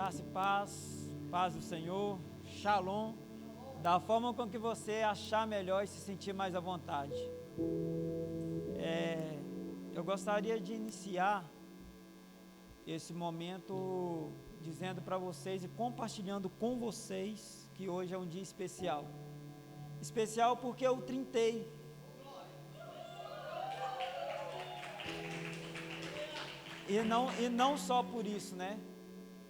Graça e paz, paz do Senhor, Shalom, da forma com que você achar melhor e se sentir mais à vontade. Eu gostaria de iniciar esse momento dizendo para vocês e compartilhando com vocês que hoje é um dia especial. Especial porque eu trintei. E não só por isso, né?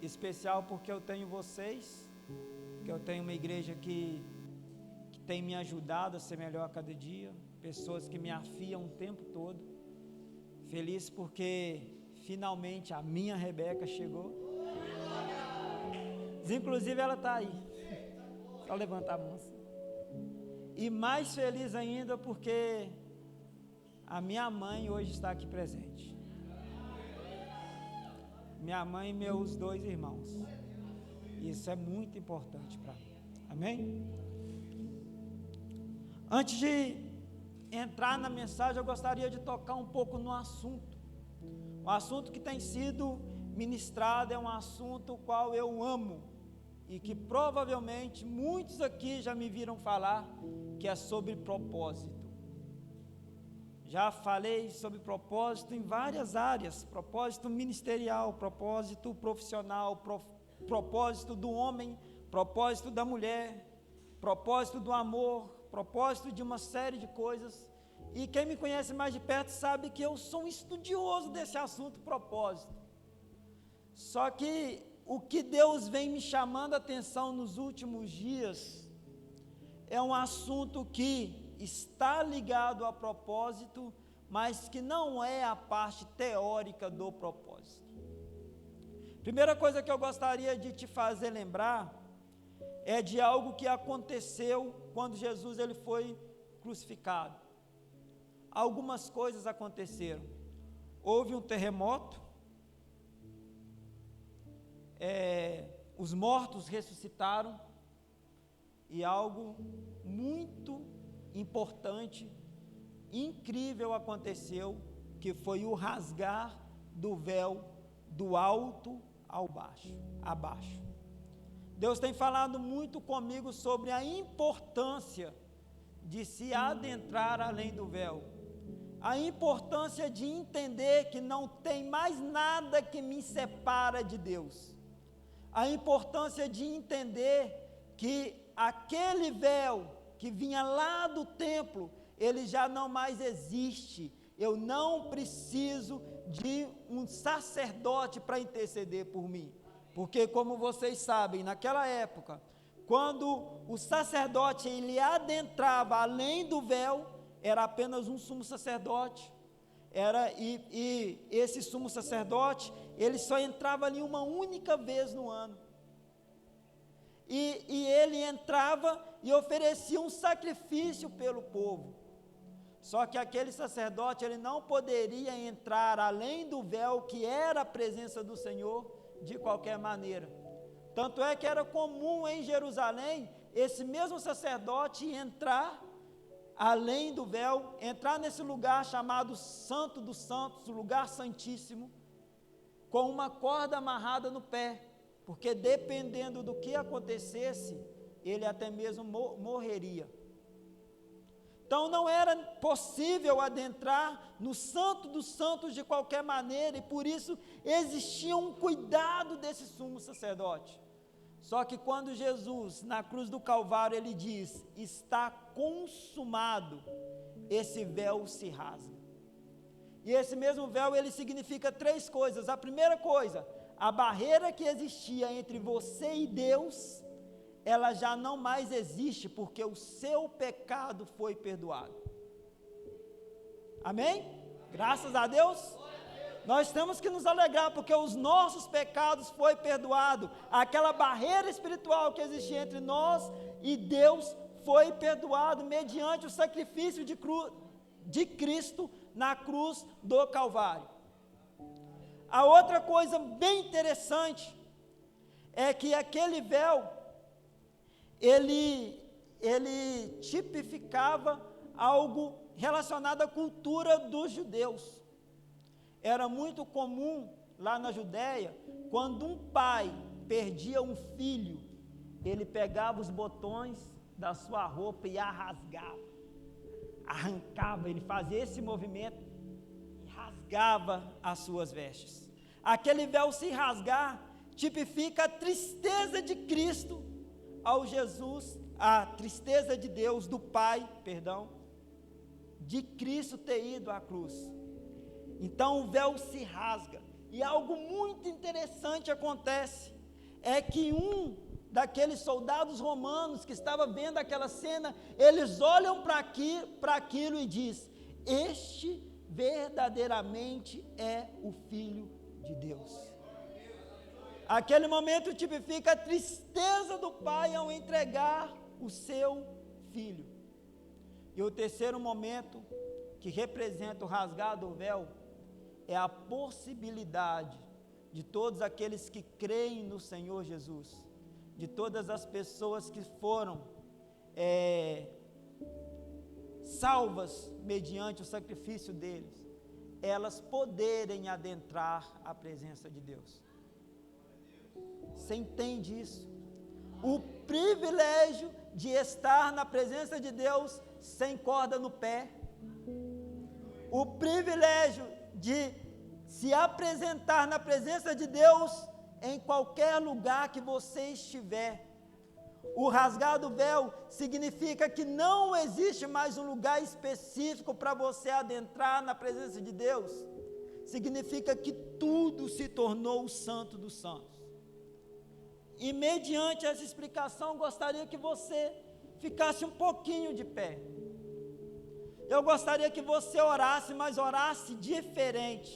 Especial porque eu tenho vocês, que eu tenho uma igreja que tem me ajudado a ser melhor a cada dia, pessoas que me afiam o tempo todo. Feliz porque finalmente a minha Rebeca chegou. Inclusive ela está aí. Só levantar a mão. E mais feliz ainda porque a minha mãe hoje está aqui presente. Minha mãe e meus 2 irmãos. Isso é muito importante para mim. Amém? Antes de entrar na mensagem, eu gostaria de tocar um pouco no assunto. O assunto que tem sido ministrado é um assunto qual eu amo e que provavelmente muitos aqui já me viram falar, que é sobre propósito. Já falei sobre propósito em várias áreas, propósito ministerial, propósito profissional, propósito do homem, propósito da mulher, propósito do amor, propósito de uma série de coisas. E quem me conhece mais de perto sabe que eu sou um estudioso desse assunto propósito. Só que o que Deus vem me chamando a atenção nos últimos dias é um assunto que está ligado a propósito, mas que não é a parte teórica do propósito. Primeira coisa que eu gostaria de te fazer lembrar é de algo que aconteceu quando Jesus ele foi crucificado. Algumas coisas aconteceram. Houve um terremoto, os mortos ressuscitaram e algo muito importante, incrível aconteceu, que foi o rasgar do véu do alto ao abaixo. Deus tem falado muito comigo sobre a importância de se adentrar além do véu, a importância de entender que não tem mais nada que me separa de Deus, a importância de entender que aquele véu que vinha lá do templo, ele já não mais existe. Eu não preciso de um sacerdote para interceder por mim, porque como vocês sabem, naquela época, quando o sacerdote ele adentrava além do véu, era apenas um sumo sacerdote, e esse sumo sacerdote, ele só entrava ali uma única vez no ano, e ele entrava e oferecia um sacrifício pelo povo. Só que aquele sacerdote, ele não poderia entrar além do véu que era a presença do Senhor de qualquer maneira. Tanto é que era comum em Jerusalém, esse mesmo sacerdote entrar além do véu, entrar nesse lugar chamado Santo dos Santos, o lugar santíssimo, com uma corda amarrada no pé, porque dependendo do que acontecesse, ele até mesmo morreria. Então não era possível adentrar no Santo dos Santos de qualquer maneira, e por isso existia um cuidado desse sumo sacerdote. Só que quando Jesus, na cruz do Calvário, ele diz, está consumado, esse véu se rasga. E esse mesmo véu, ele significa 3 coisas. A primeira coisa, a barreira que existia entre você e Deus, ela já não mais existe, porque o seu pecado foi perdoado. Amém? Graças a Deus. Nós temos que nos alegrar, porque os nossos pecados foi perdoado. Aquela barreira espiritual que existia entre nós e Deus foi perdoado mediante o sacrifício de Cristo na cruz do Calvário. A outra coisa bem interessante é que aquele véu, ele tipificava algo relacionado à cultura dos judeus. Era muito comum lá na Judéia, quando um pai perdia um filho, ele pegava os botões da sua roupa e a rasgava, arrancava, ele fazia esse movimento e rasgava as suas vestes. Aquele véu se rasgar tipifica a tristeza de Cristo ao Jesus, a tristeza de Deus, do Pai, de Cristo ter ido à cruz. Então o véu se rasga, e algo muito interessante acontece, é que um daqueles soldados romanos que estava vendo aquela cena, eles olham para aquilo e diz: este verdadeiramente é o Filho de Deus. Aquele momento tipifica a tristeza do pai ao entregar o seu filho. E o terceiro momento, que representa o rasgar do véu, é a possibilidade de todos aqueles que creem no Senhor Jesus, de todas as pessoas que foram salvas mediante o sacrifício deles, elas poderem adentrar a presença de Deus. Você entende isso? O privilégio de estar na presença de Deus sem corda no pé, o privilégio de se apresentar na presença de Deus em qualquer lugar que você estiver. O rasgar do véu significa que não existe mais um lugar específico para você adentrar na presença de Deus. Significa que tudo se tornou o santo dos santos. E mediante essa explicação, gostaria que você ficasse um pouquinho de pé. Eu gostaria que você orasse, mas orasse diferente.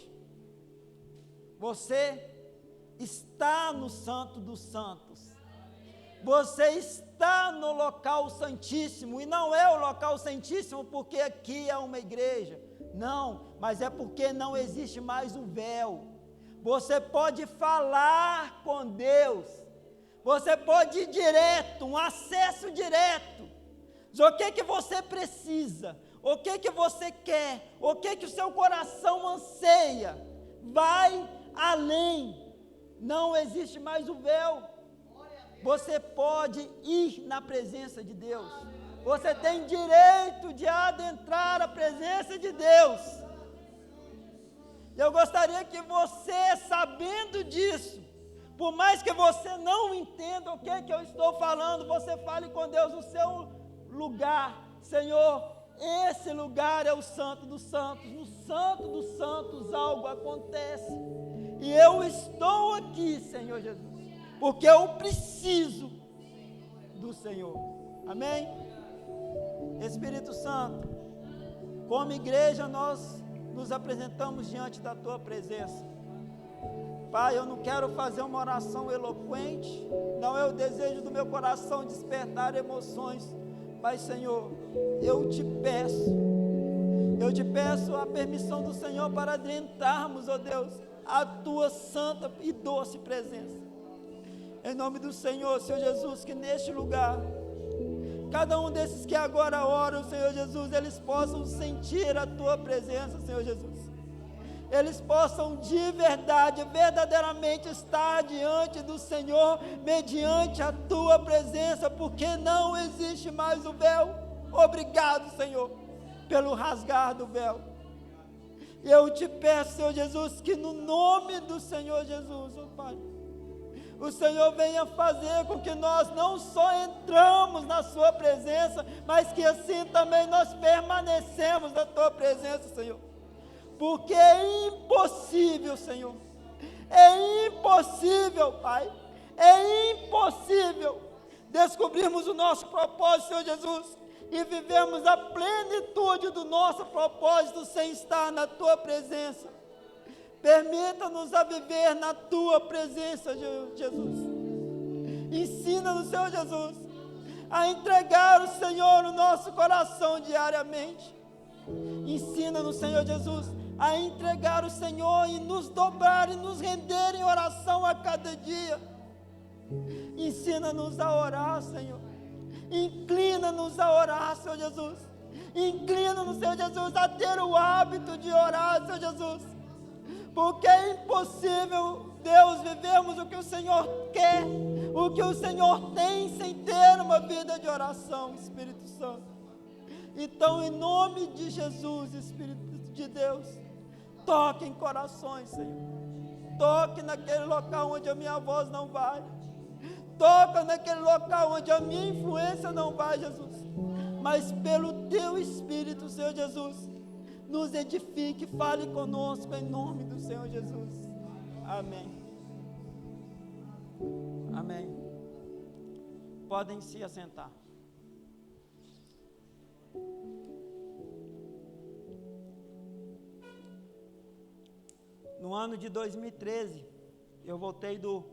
Você está no Santo dos Santos. Você está no local santíssimo, e não é o local santíssimo porque aqui é uma igreja. Não, mas é porque não existe mais o véu. Você pode falar com Deus. Você pode ir direto, um acesso direto. O que você precisa? O que você quer? O que o seu coração anseia? Vai além. Não existe mais o véu. Você pode ir na presença de Deus. Você tem direito de adentrar a presença de Deus. Eu gostaria que você, sabendo disso, por mais que você não entenda o que eu estou falando, você fale com Deus no seu lugar. Senhor, esse lugar é o Santo dos Santos. No Santo dos Santos algo acontece. E eu estou aqui, Senhor Jesus, porque eu preciso do Senhor. Amém? Espírito Santo, como igreja nós nos apresentamos diante da Tua presença. Pai, eu não quero fazer uma oração eloquente, não é o desejo do meu coração despertar emoções, mas Senhor, eu te peço a permissão do Senhor para adentrarmos, ó Deus, a Tua santa e doce presença. Em nome do Senhor Jesus, que neste lugar, cada um desses que agora oram, Senhor Jesus, eles possam sentir a Tua presença, Senhor Jesus. Eles possam de verdade, verdadeiramente estar diante do Senhor, mediante a Tua presença, porque não existe mais o véu. Obrigado, Senhor, pelo rasgar do véu. Eu te peço, Senhor Jesus, que no nome do Senhor Jesus, ó Pai, o Senhor venha fazer com que nós não só entramos na Sua presença, mas que assim também nós permanecemos na Tua presença, Senhor. Porque é impossível, Senhor, é impossível, Pai, é impossível descobrirmos o nosso propósito, Senhor Jesus, e vivermos a plenitude do nosso propósito sem estar na Tua presença. Permita-nos a viver na Tua presença, Jesus. Ensina-nos, Senhor Jesus, a entregar o Senhor no nosso coração diariamente. Ensina-nos, Senhor Jesus, a entregar o Senhor e nos dobrar e nos render em oração a cada dia. Ensina-nos a orar, Senhor. Inclina-nos a orar, Senhor Jesus. Inclina-nos, Senhor Jesus, a ter o hábito de orar, Senhor Jesus. Porque é impossível Deus, vivemos o que o Senhor quer, o que o Senhor tem, sem ter uma vida de oração, Espírito Santo. Então, em nome de Jesus, Espírito de Deus, toque em corações, Senhor. Toque naquele local onde a minha voz não vai. Toca naquele local onde a minha influência não vai, Jesus. Mas pelo Teu Espírito, Senhor Jesus, nos edifique, fale conosco em nome do Senhor Jesus. Amém. Amém. Podem se assentar. No ano de 2013, eu voltei do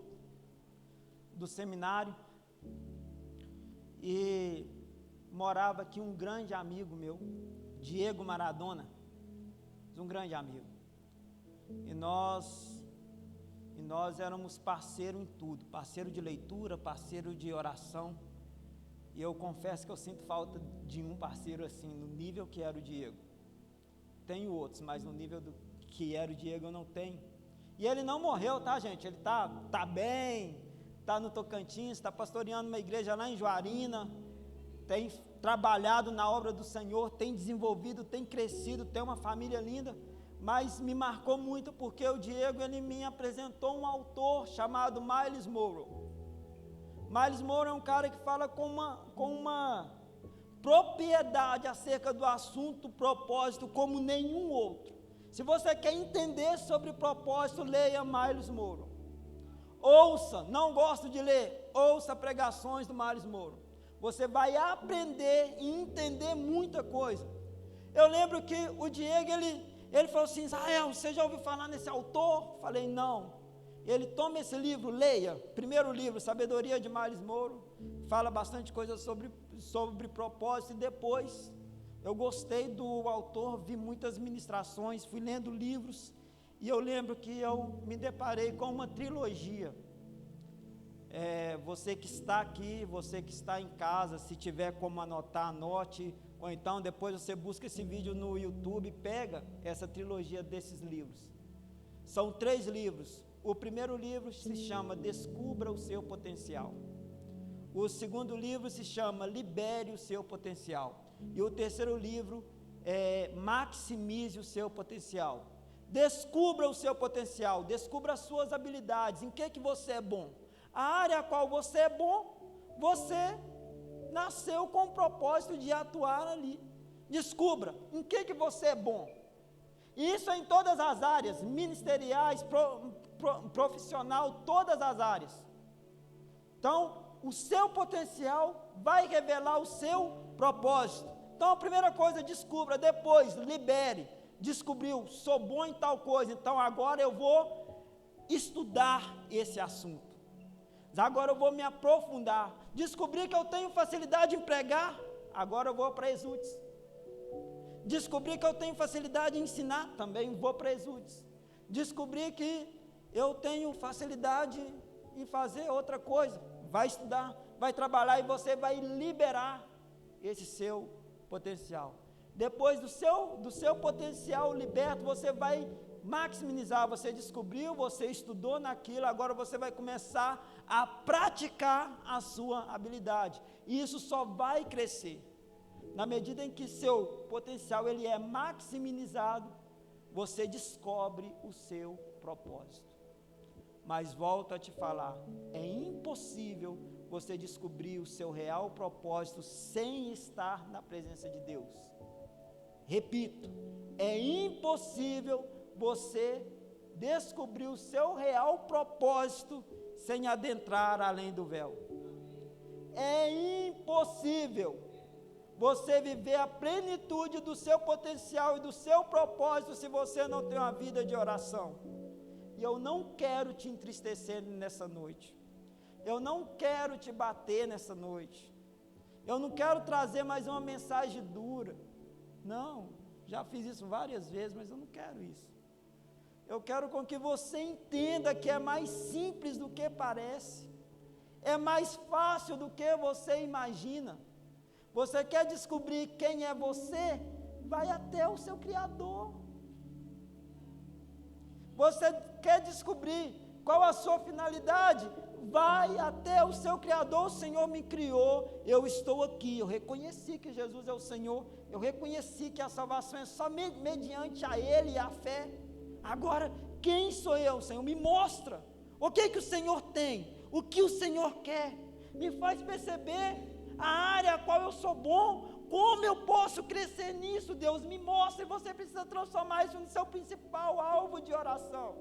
seminário e morava aqui um grande amigo meu, Diego Maradona, um grande amigo. E nós éramos parceiro em tudo, parceiro de leitura, parceiro de oração. E eu confesso que eu sinto falta de um parceiro assim, no nível que era o Diego. Tenho outros, mas no nível que era o Diego eu não tenho. E ele não morreu, tá, gente? Ele tá bem, tá no Tocantins, está pastoreando uma igreja lá em Juarina, tem trabalhado na obra do Senhor, tem desenvolvido, tem crescido, tem uma família linda. Mas me marcou muito porque o Diego, ele me apresentou um autor chamado Myles Munroe. Myles Munroe é um cara que fala com uma propriedade acerca do assunto propósito como nenhum outro. Se você quer entender sobre propósito, leia Myles Munroe. Ouça, não gosto de ler, ouça pregações do Myles Munroe. Você vai aprender e entender muita coisa. Eu lembro que o Diego, ele falou assim: Israel, você já ouviu falar nesse autor? Falei, não. Ele toma esse livro, leia. Primeiro livro, Sabedoria de Myles Munroe, fala bastante coisa sobre propósito. E depois, eu gostei do autor, vi muitas ministrações, fui lendo livros. E eu lembro que eu me deparei com uma trilogia. Você que está aqui, você que está em casa, se tiver como anotar, anote. Ou então depois você busca esse vídeo no YouTube, pega essa trilogia desses livros. São 3 livros. O primeiro livro se chama Descubra o Seu Potencial. O segundo livro se chama Libere o Seu Potencial. E o terceiro livro é Maximize o Seu Potencial. Descubra o seu potencial, descubra as suas habilidades, em que você é bom. A área a qual você é bom, você nasceu com o propósito de atuar ali. Descubra em que você é bom. E isso é em todas as áreas, ministeriais, profissional, todas as áreas. Então, o seu potencial vai revelar o seu propósito. Então, a primeira coisa, descubra. Depois, libere. Descobriu, sou bom em tal coisa, então agora eu vou estudar esse assunto. Agora eu vou me aprofundar. Descobri que eu tenho facilidade em pregar, agora eu vou para Exudes. Descobri que eu tenho facilidade em ensinar, também vou para Exudes. Descobri que eu tenho facilidade em fazer outra coisa, vai estudar, vai trabalhar e você vai liberar esse seu potencial. Depois do seu potencial liberto, você vai maximizar. Você descobriu, você estudou naquilo, agora você vai começar a praticar a sua habilidade. E isso só vai crescer. Na medida em que seu potencial ele é maximizado, você descobre o seu propósito. Mas volto a te falar, é impossível você descobrir o seu real propósito sem estar na presença de Deus. Repito, é impossível você descobrir o seu real propósito sem adentrar além do véu. É impossível você viver a plenitude do seu potencial e do seu propósito se você não tem uma vida de oração. E eu não quero te entristecer nessa noite. Eu não quero te bater nessa noite. Eu não quero trazer mais uma mensagem dura. Não, já fiz isso várias vezes, mas eu não quero isso. Eu quero com que você entenda que é mais simples do que parece. É mais fácil do que você imagina. Você quer descobrir quem é você? Vai até o seu Criador. Você quer descobrir Qual a sua finalidade? Vai até o seu Criador. O Senhor me criou, eu estou aqui. Eu reconheci que Jesus é o Senhor, eu reconheci que a salvação é só mediante a Ele e a fé. Agora, quem sou eu, Senhor? Me mostra. O que o Senhor tem? O que o Senhor quer? Me faz perceber a área a qual eu sou bom. Como eu posso crescer nisso? Deus me mostra, e você precisa transformar isso no seu principal alvo de oração.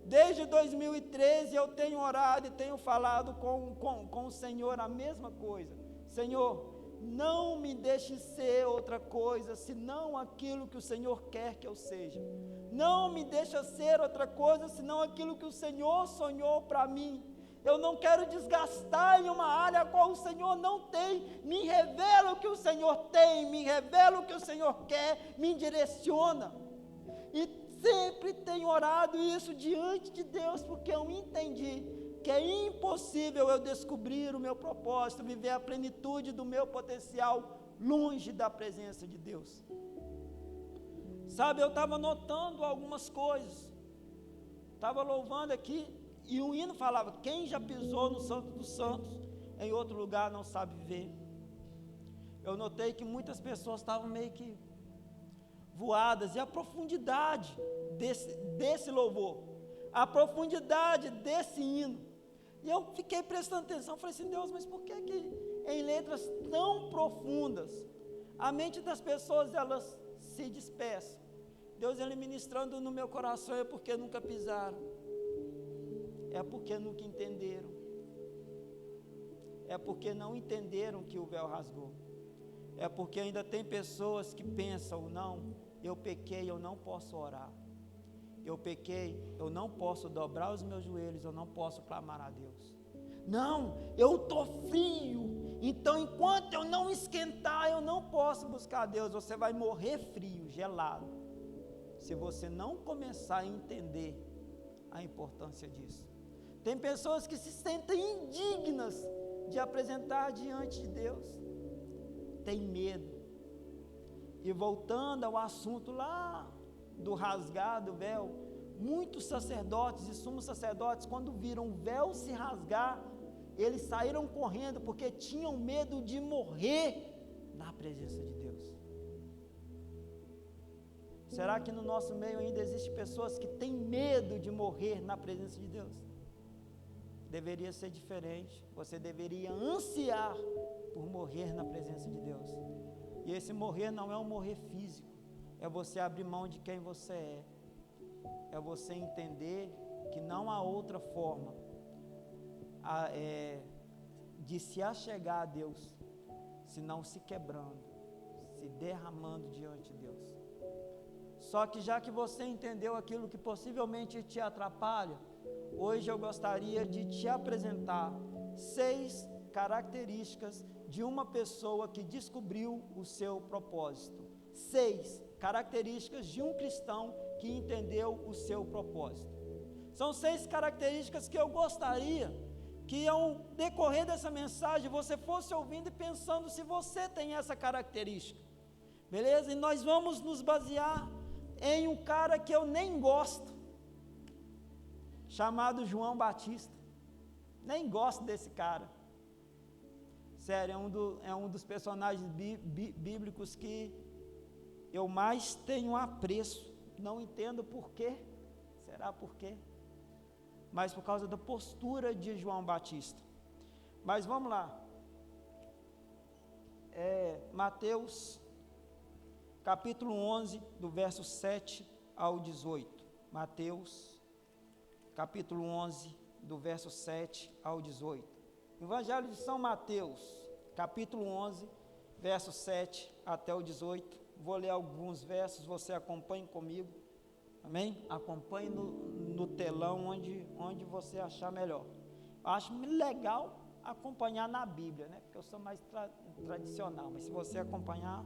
Desde 2013 eu tenho orado e tenho falado com o Senhor a mesma coisa. Senhor, não me deixe ser outra coisa, senão aquilo que o Senhor quer que eu seja. Não me deixe ser outra coisa, senão aquilo que o Senhor sonhou para mim. Eu não quero desgastar em uma área a qual o Senhor não tem. Me revela o que o Senhor tem, me revela o que o Senhor quer, me direciona. E sempre tenho orado isso diante de Deus, porque eu entendi que é impossível eu descobrir o meu propósito, viver a plenitude do meu potencial, longe da presença de Deus. Sabe, eu estava notando algumas coisas, estava louvando aqui, e o hino falava, quem já pisou no Santo dos Santos, em outro lugar não sabe viver. Eu notei que muitas pessoas estavam meio que voadas, e a profundidade desse louvor, a profundidade desse hino, e eu fiquei prestando atenção, falei assim, Deus, mas por que em letras tão profundas, a mente das pessoas, elas se dispersam? Deus, Ele ministrando no meu coração, é porque nunca pisaram, é porque nunca entenderam, é porque não entenderam que o véu rasgou, é porque ainda tem pessoas que pensam, não, eu pequei, eu não posso orar, eu pequei, eu não posso dobrar os meus joelhos, eu não posso clamar a Deus. Não, eu estou frio, então enquanto eu não esquentar, eu não posso buscar a Deus. Você vai morrer frio, gelado, se você não começar a entender a importância disso. Tem pessoas que se sentem indignas de apresentar diante de Deus, tem medo. E voltando ao assunto lá do rasgar do véu, muitos sacerdotes e sumos sacerdotes, quando viram o véu se rasgar, eles saíram correndo, porque tinham medo de morrer na presença de Deus. Será que no nosso meio ainda existem pessoas que têm medo de morrer na presença de Deus? Deveria ser diferente, você deveria ansiar por morrer na presença de Deus. E esse morrer não é um morrer físico, é você abrir mão de quem você é você entender que não há outra forma de se achegar a Deus, senão se quebrando, se derramando diante de Deus. Só que já que você entendeu aquilo que possivelmente te atrapalha, hoje eu gostaria de te apresentar 6 características de uma pessoa que descobriu o seu propósito. 6 características de um cristão que entendeu o seu propósito. São 6 características que eu gostaria que ao decorrer dessa mensagem você fosse ouvindo e pensando se você tem essa característica. Beleza? E nós vamos nos basear em um cara que eu nem gosto, chamado João Batista. Nem gosto desse cara. Sério, é um dos personagens bíblicos que eu mais tenho apreço. Não entendo por quê. Será por quê? Mas por causa da postura de João Batista. Mas vamos lá. Mateus, capítulo 11, do verso 7 ao 18. Mateus, capítulo 11, do verso 7 ao 18. Evangelho de São Mateus, capítulo 11, verso 7 até o 18. Vou ler alguns versos, você acompanhe comigo. Amém? Acompanhe no telão onde você achar melhor. Eu acho legal acompanhar na Bíblia, né? Porque eu sou mais tradicional, mas se você acompanhar,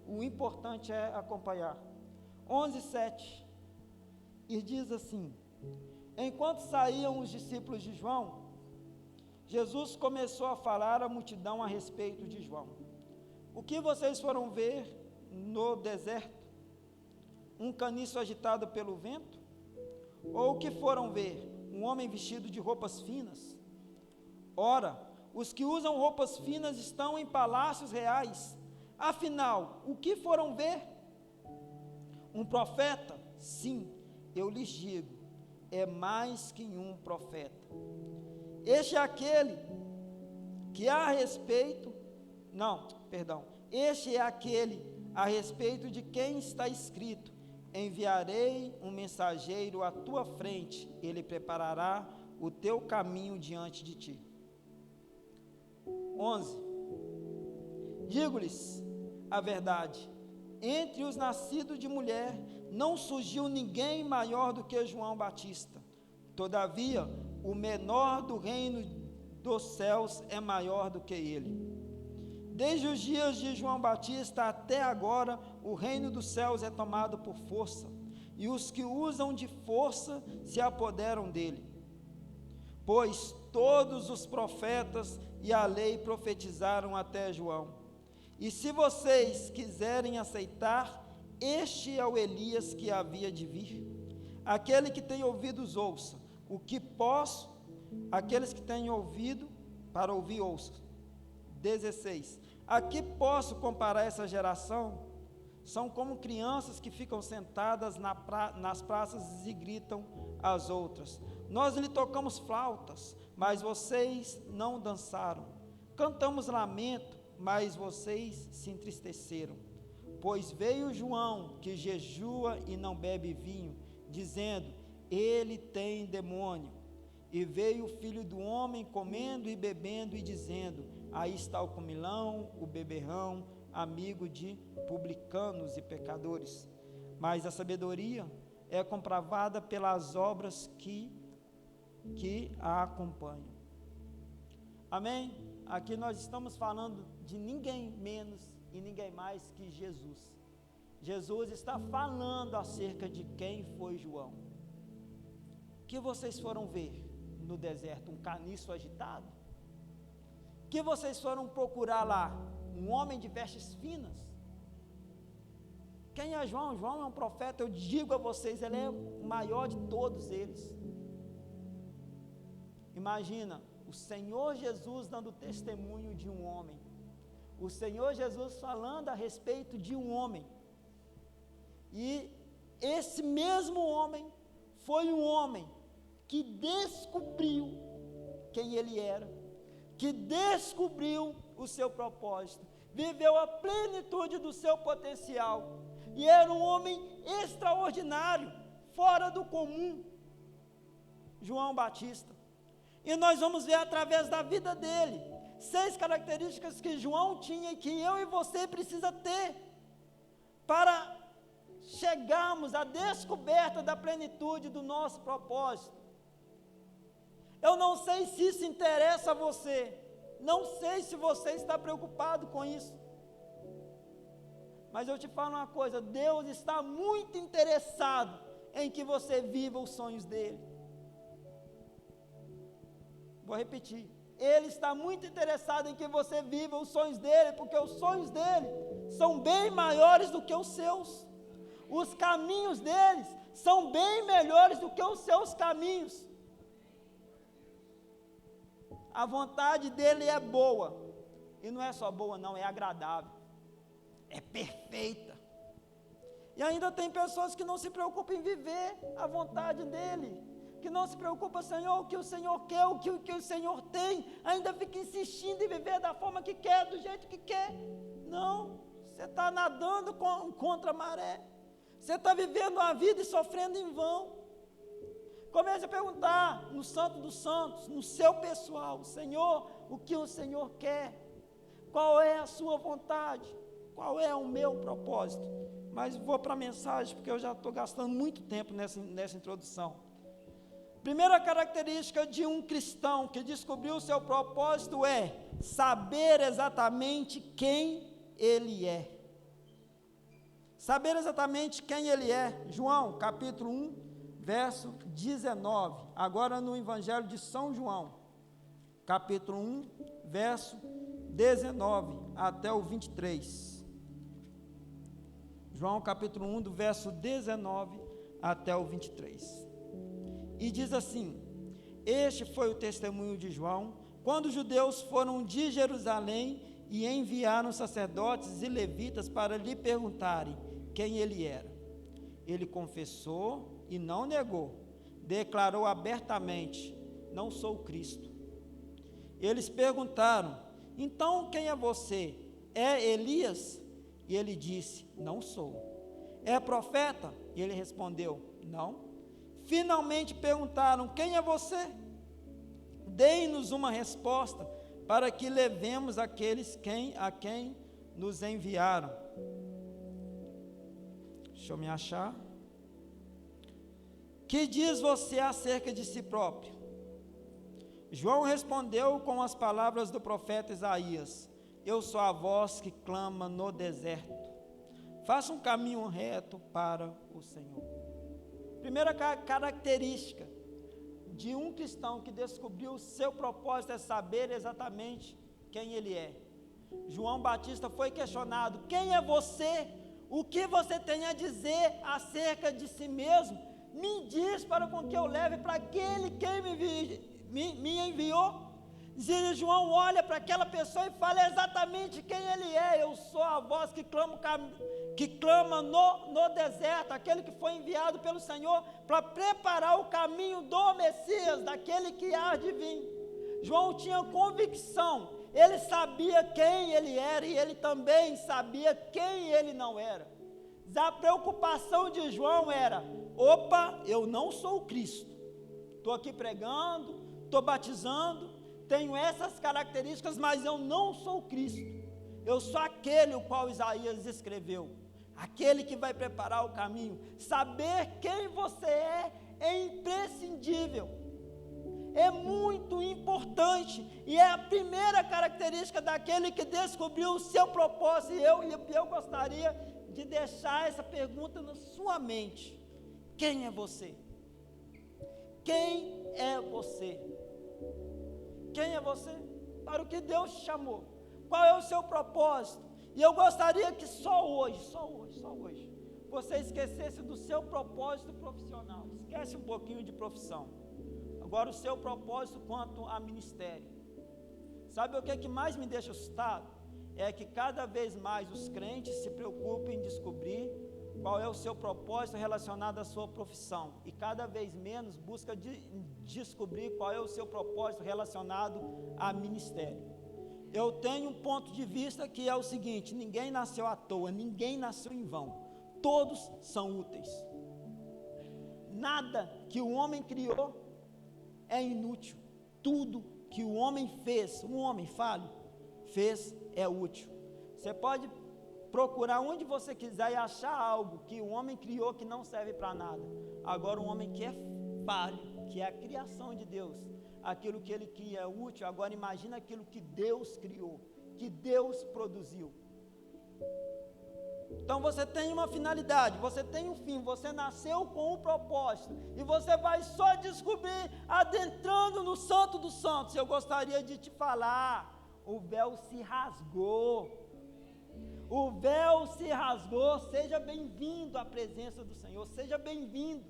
o importante é acompanhar. 11:7, e diz assim: enquanto saíam os discípulos de João, Jesus começou a falar à multidão a respeito de João. O que vocês foram ver no deserto? Um caniço agitado pelo vento? Ou o que foram ver? um homem vestido de roupas finas? Ora, os que usam roupas finas estão em palácios reais. Afinal, o que foram ver? Um profeta? Sim, eu lhes digo, é mais que um profeta. Este é aquele que a respeito, este é aquele a respeito de quem está escrito: enviarei um mensageiro à tua frente, ele preparará o teu caminho diante de ti. 11. Digo-lhes a verdade, entre os nascidos de mulher, não surgiu ninguém maior do que João Batista. Todavia, o menor do reino dos céus é maior do que ele. Desde os dias de João Batista até agora, o reino dos céus é tomado por força, e os que usam de força se apoderam dele. Pois todos os profetas e a lei profetizaram até João. E se vocês quiserem aceitar, este é o Elias que havia de vir. Aquele que tem ouvidos, ouça. Aqueles que têm ouvido para ouvir, ouça. 16. A que posso comparar essa geração? São como crianças que ficam sentadas nas praças e gritam às outras: nós lhe tocamos flautas, mas vocês não dançaram. Cantamos lamento, mas vocês se entristeceram. Pois veio João, que jejua e não bebe vinho, dizendo: ele tem demônio. E veio o Filho do Homem comendo e bebendo e dizendo: aí está o comilão, o beberrão, amigo de publicanos e pecadores. Mas a sabedoria é comprovada pelas obras que a acompanham. Amém? Aqui nós estamos falando de ninguém menos e ninguém mais que Jesus. Jesus está falando acerca de quem foi João. O que vocês foram ver no deserto? Um caniço agitado? O que vocês foram procurar lá? Um homem de vestes finas? Quem é João? João é um profeta, eu digo a vocês, ele é o maior de todos eles. Imagina, o Senhor Jesus dando testemunho de um homem. O Senhor Jesus falando a respeito de um homem. E esse mesmo homem foi um homem que descobriu quem ele era, que descobriu o seu propósito, viveu a plenitude do seu potencial, e era um homem extraordinário, fora do comum, João Batista. E nós vamos ver através da vida dele 6 características que João tinha e que eu e você precisa ter para chegarmos à descoberta da plenitude do nosso propósito. Eu não sei se isso interessa a você, não sei se você está preocupado com isso, mas eu te falo uma coisa: Deus está muito interessado em que você viva os sonhos dele. Vou repetir, ele está muito interessado em que você viva os sonhos dele, porque os sonhos dele são bem maiores do que os seus, os caminhos deles são bem melhores do que os seus caminhos. A vontade dele é boa, e não é só boa não, é agradável, é perfeita. E ainda tem pessoas que não se preocupam em viver a vontade dele, que não se preocupa, Senhor, o que o Senhor quer, o que o Senhor tem, ainda fica insistindo em viver da forma que quer, do jeito que quer. Não, você está nadando contra a maré, você está vivendo a vida e sofrendo em vão. Comece a perguntar no Santo dos Santos, no seu pessoal: Senhor, o que o Senhor quer? Qual é a sua vontade? Qual é o meu propósito? Mas vou para a mensagem, porque eu já estou gastando muito tempo nessa introdução. Primeira característica de um cristão que descobriu o seu propósito é saber exatamente quem ele é. Saber exatamente quem ele é. João, capítulo 1, verso 19. Agora no Evangelho de São João, capítulo 1, verso 19 até o 23. João, capítulo 1, do verso 19 até o 23. E diz assim: Este foi o testemunho de João, quando os judeus foram de Jerusalém e enviaram sacerdotes e levitas para lhe perguntarem quem ele era. Ele confessou e não negou, declarou abertamente: não sou o Cristo. Eles perguntaram: então quem é você? É Elias? E ele disse: não sou. É profeta? E ele respondeu: não. Finalmente perguntaram: quem é você? Deem-nos uma resposta, para que levemos aqueles a quem nos enviaram. Deixa eu me achar. Que diz você acerca de si próprio? João respondeu com as palavras do profeta Isaías: eu sou a voz que clama no deserto, faça um caminho reto para o Senhor. Primeira característica de um cristão que descobriu o seu propósito é saber exatamente quem ele é. João Batista foi questionado: quem é você? O que você tem a dizer acerca de si mesmo? Me diz para com que eu leve para aquele quem me enviou. E João olha para aquela pessoa e fala exatamente quem ele é: eu sou a voz que clama no deserto, aquele que foi enviado pelo Senhor para preparar o caminho do Messias, daquele que há de vir. João tinha convicção, ele sabia quem ele era e ele também sabia quem ele não era. A preocupação de João era: opa, eu não sou o Cristo, estou aqui pregando, estou batizando, tenho essas características, mas eu não sou o Cristo. Eu sou aquele o qual Isaías escreveu, aquele que vai preparar o caminho. Saber quem você é imprescindível, é muito importante, e é a primeira característica daquele que descobriu o seu propósito. E eu gostaria de deixar essa pergunta na sua mente: quem é você? Quem é você? Quem é você? Para o que Deus te chamou? Qual é o seu propósito? E eu gostaria que só hoje, você esquecesse do seu propósito profissional. Esquece um pouquinho de profissão. Agora o seu propósito quanto a ministério. Sabe o que é que mais me deixa assustado? É que cada vez mais os crentes se preocupam em descobrir qual é o seu propósito relacionado à sua profissão, e cada vez menos busca descobrir qual é o seu propósito relacionado a ministério. Eu tenho um ponto de vista que é o seguinte: ninguém nasceu à toa, ninguém nasceu em vão, todos são úteis. Nada que o homem criou é inútil, tudo que o homem fez, um homem falho, fez é útil. Você pode procurar onde você quiser e achar algo que o homem criou que não serve para nada. Agora, um homem que é falho, que é a criação de Deus, aquilo que ele cria é útil. Agora imagina aquilo que Deus criou, que Deus produziu. Então você tem uma finalidade, você tem um fim, você nasceu com um propósito, e você vai só descobrir adentrando no Santo dos Santos. Eu gostaria de te falar: o véu se rasgou. O véu se rasgou. Seja bem-vindo à presença do Senhor, seja bem-vindo.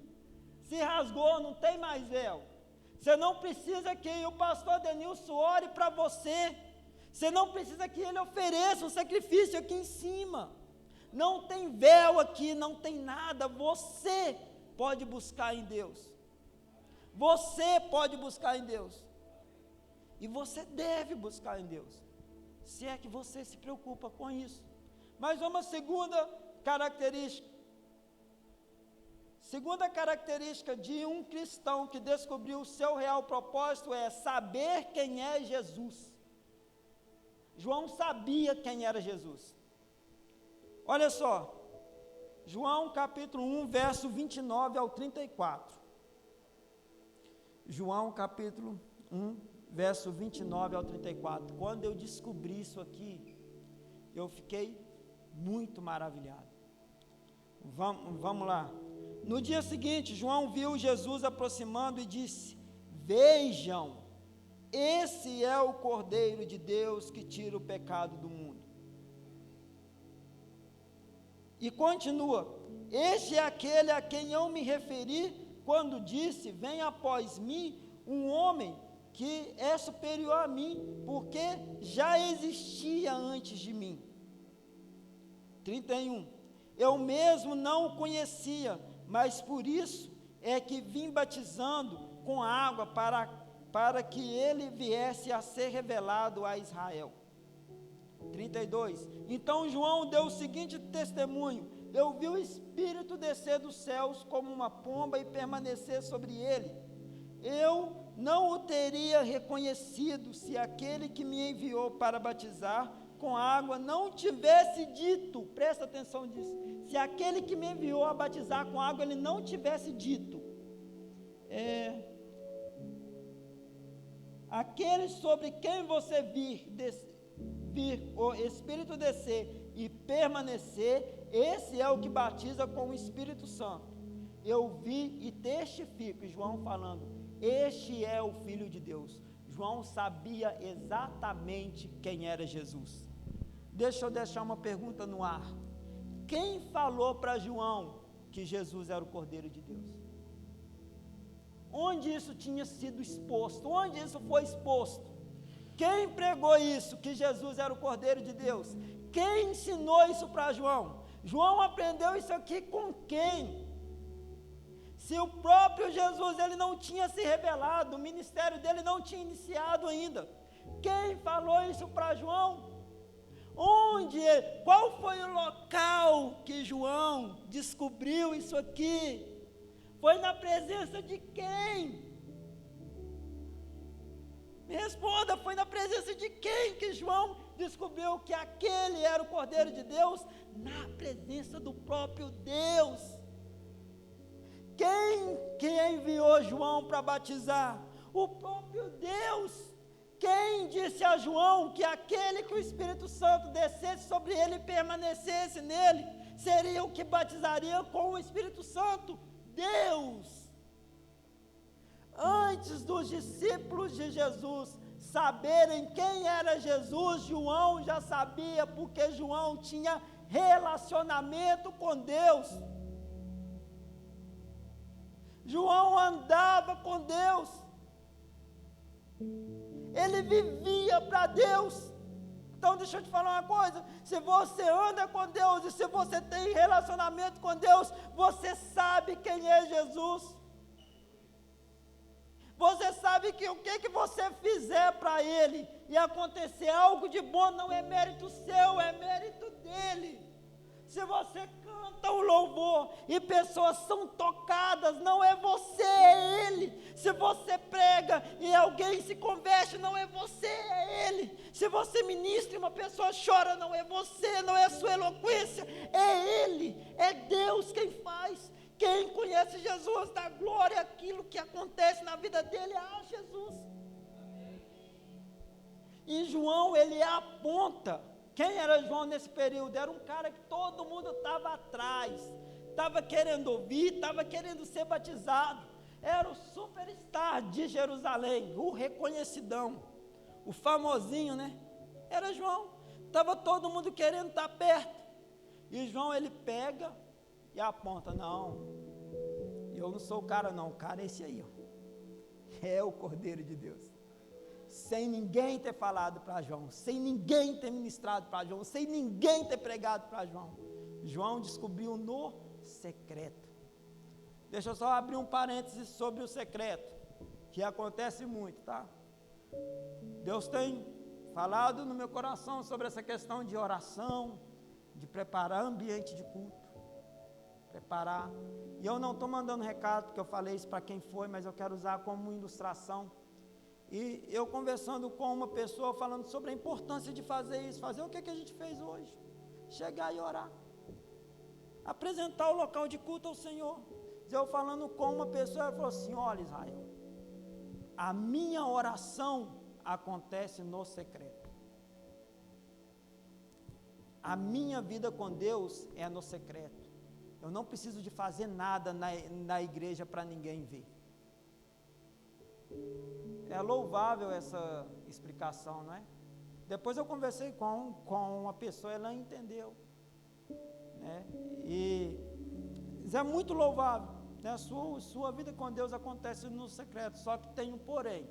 Se rasgou, não tem mais véu. Você não precisa que o pastor Denilson ore para você, você não precisa que ele ofereça um sacrifício aqui em cima. Não tem véu aqui, não tem nada. Você pode buscar em Deus, você pode buscar em Deus, e você deve buscar em Deus, se é que você se preocupa com isso. Mas uma segunda característica de um cristão que descobriu o seu real propósito é saber quem é Jesus. João sabia quem era Jesus. Olha só, João capítulo 1, verso 29 ao 34. João capítulo 1, verso 29 ao 34. Quando eu descobri isso aqui, eu fiquei muito maravilhado. Vamos lá. No dia seguinte, João viu Jesus aproximando e disse: vejam, esse é o Cordeiro de Deus que tira o pecado do mundo. E continua: este é aquele a quem eu me referi quando disse: vem após mim um homem que é superior a mim, porque já existia antes de mim. 31. Eu mesmo não o conhecia, mas por isso é que vim batizando com água para que ele viesse a ser revelado a Israel. 32. Então João deu o seguinte testemunho: eu vi o Espírito descer dos céus como uma pomba e permanecer sobre ele. Eu não o teria reconhecido se aquele que me enviou para batizar com água não tivesse dito, presta atenção nisso, se aquele que me enviou a batizar com água, ele não tivesse dito, aquele sobre quem você vir o Espírito descer e permanecer, esse é o que batiza com o Espírito Santo. Eu vi e testifico, João falando, este é o Filho de Deus. João sabia exatamente quem era Jesus. Deixa eu deixar uma pergunta no ar. Quem falou para João que Jesus era o Cordeiro de Deus? Onde isso tinha sido exposto? Onde isso foi exposto? Quem pregou isso, que Jesus era o Cordeiro de Deus? Quem ensinou isso para João? João aprendeu isso aqui com quem? Se o próprio Jesus, ele não tinha se revelado, o ministério dele não tinha iniciado ainda. Quem falou isso para João? Onde? Qual foi o local que João descobriu isso aqui? Foi na presença de quem? Me responda, foi na presença de quem que João descobriu que aquele era o Cordeiro de Deus? Na presença do próprio Deus. Quem que enviou João para batizar? O próprio Deus. Quem disse a João que aquele que o Espírito Santo descesse sobre ele e permanecesse nele, seria o que batizaria com o Espírito Santo? Deus. Antes dos discípulos de Jesus saberem quem era Jesus, João já sabia, porque João tinha relacionamento com Deus. João andava com Deus. Ele vivia para Deus. Então deixa eu te falar uma coisa, se você anda com Deus e se você tem relacionamento com Deus, você sabe quem é Jesus. Você sabe que o que você fizer para Ele e acontecer algo de bom não é mérito seu, é mérito dEle. Se você canta um louvor e pessoas são tocadas, não é você, é Ele. Se você prega e alguém se converte, não é você, é Ele. Se você ministra e uma pessoa chora, não é você, não é a sua eloquência, é Ele, é Deus quem faz. Quem conhece Jesus dá glória àquilo que acontece na vida dele a Jesus. E João, ele aponta. Quem era João nesse período? Era um cara que todo mundo estava atrás, estava querendo ouvir, estava querendo ser batizado. Era o superstar de Jerusalém, o reconhecidão, o famosinho, né? Era João. Estava todo mundo querendo estar perto. E João, ele pega e aponta: não, eu não sou o cara não, o cara é esse aí, ó. É o Cordeiro de Deus. Sem ninguém ter falado para João, sem ninguém ter ministrado para João, sem ninguém ter pregado para João. João descobriu no secreto. Deixa eu só abrir um parênteses sobre o secreto, que acontece muito, tá? Deus tem falado no meu coração sobre essa questão de oração, de preparar ambiente de culto. Preparar, e eu não estou mandando recado, porque eu falei isso para quem foi, mas eu quero usar como ilustração. E eu conversando com uma pessoa, falando sobre a importância de fazer isso, fazer o que a gente fez hoje, chegar e orar, apresentar o local de culto ao Senhor. Eu falando com uma pessoa, ela falou assim: olha, Israel, a minha oração acontece no secreto, a minha vida com Deus é no secreto. Eu não preciso de fazer nada na igreja para ninguém ver. É louvável essa explicação, não é? Depois eu conversei com uma pessoa, ela entendeu, né? E isso é muito louvável, A sua vida com Deus acontece no secreto, só que tem um porém.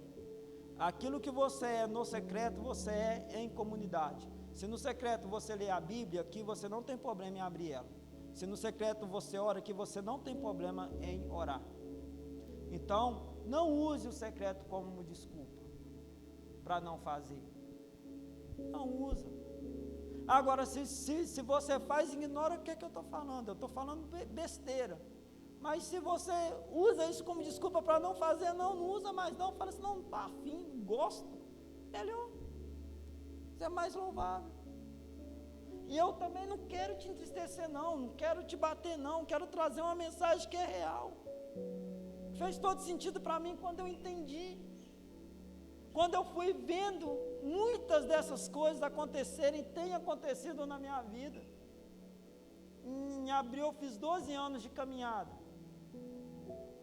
Aquilo que você é no secreto, você é em comunidade. Se no secreto você lê a Bíblia, aqui você não tem problema em abrir ela. Se no secreto você ora, aqui você não tem problema em orar. Então, não use o secreto como desculpa para não fazer. Não usa. Agora, se você faz, ignora o que eu estou falando. Eu estou falando besteira. Mas se você usa isso como desculpa para não fazer, não usa mais não. Fala assim, não está afim, não gosto. Melhor. Isso é mais louvável. E eu também não quero te entristecer não quero te bater não, quero trazer uma mensagem que é real. Fez todo sentido para mim quando eu entendi. Quando eu fui vendo muitas dessas coisas acontecerem, tem acontecido na minha vida. Em abril eu fiz 12 anos de caminhada.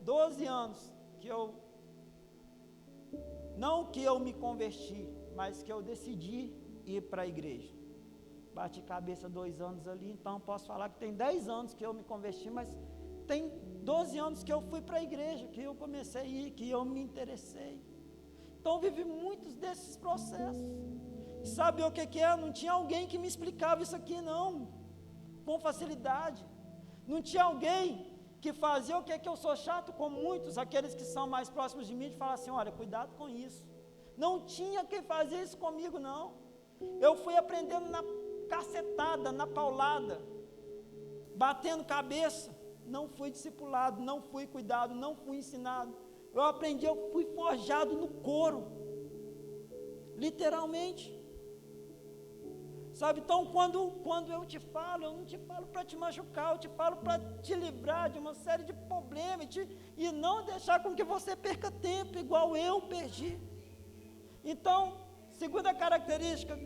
12 anos que não que eu me converti, mas que eu decidi ir para a igreja. Bati cabeça 2 anos ali, então posso falar que tem 10 anos que eu me converti, mas tem 12 anos que eu fui para a igreja, que eu comecei a ir, que eu me interessei. Então vivi muitos desses processos. E sabe o que é? Não tinha alguém que me explicava isso aqui não, com facilidade. Não tinha alguém que fazia o que eu sou chato com muitos, aqueles que são mais próximos de mim, de falar assim, olha, cuidado com isso. Não tinha quem fazia isso comigo não. Eu fui aprendendo na cacetada, na paulada, batendo cabeça. Não fui discipulado, não fui cuidado, não fui ensinado. Eu aprendi, eu fui forjado no couro, literalmente. Sabe, então quando eu te falo, eu não te falo para te machucar, eu te falo para te livrar de uma série de problemas e não deixar com que você perca tempo, igual eu perdi. Então, segunda característica,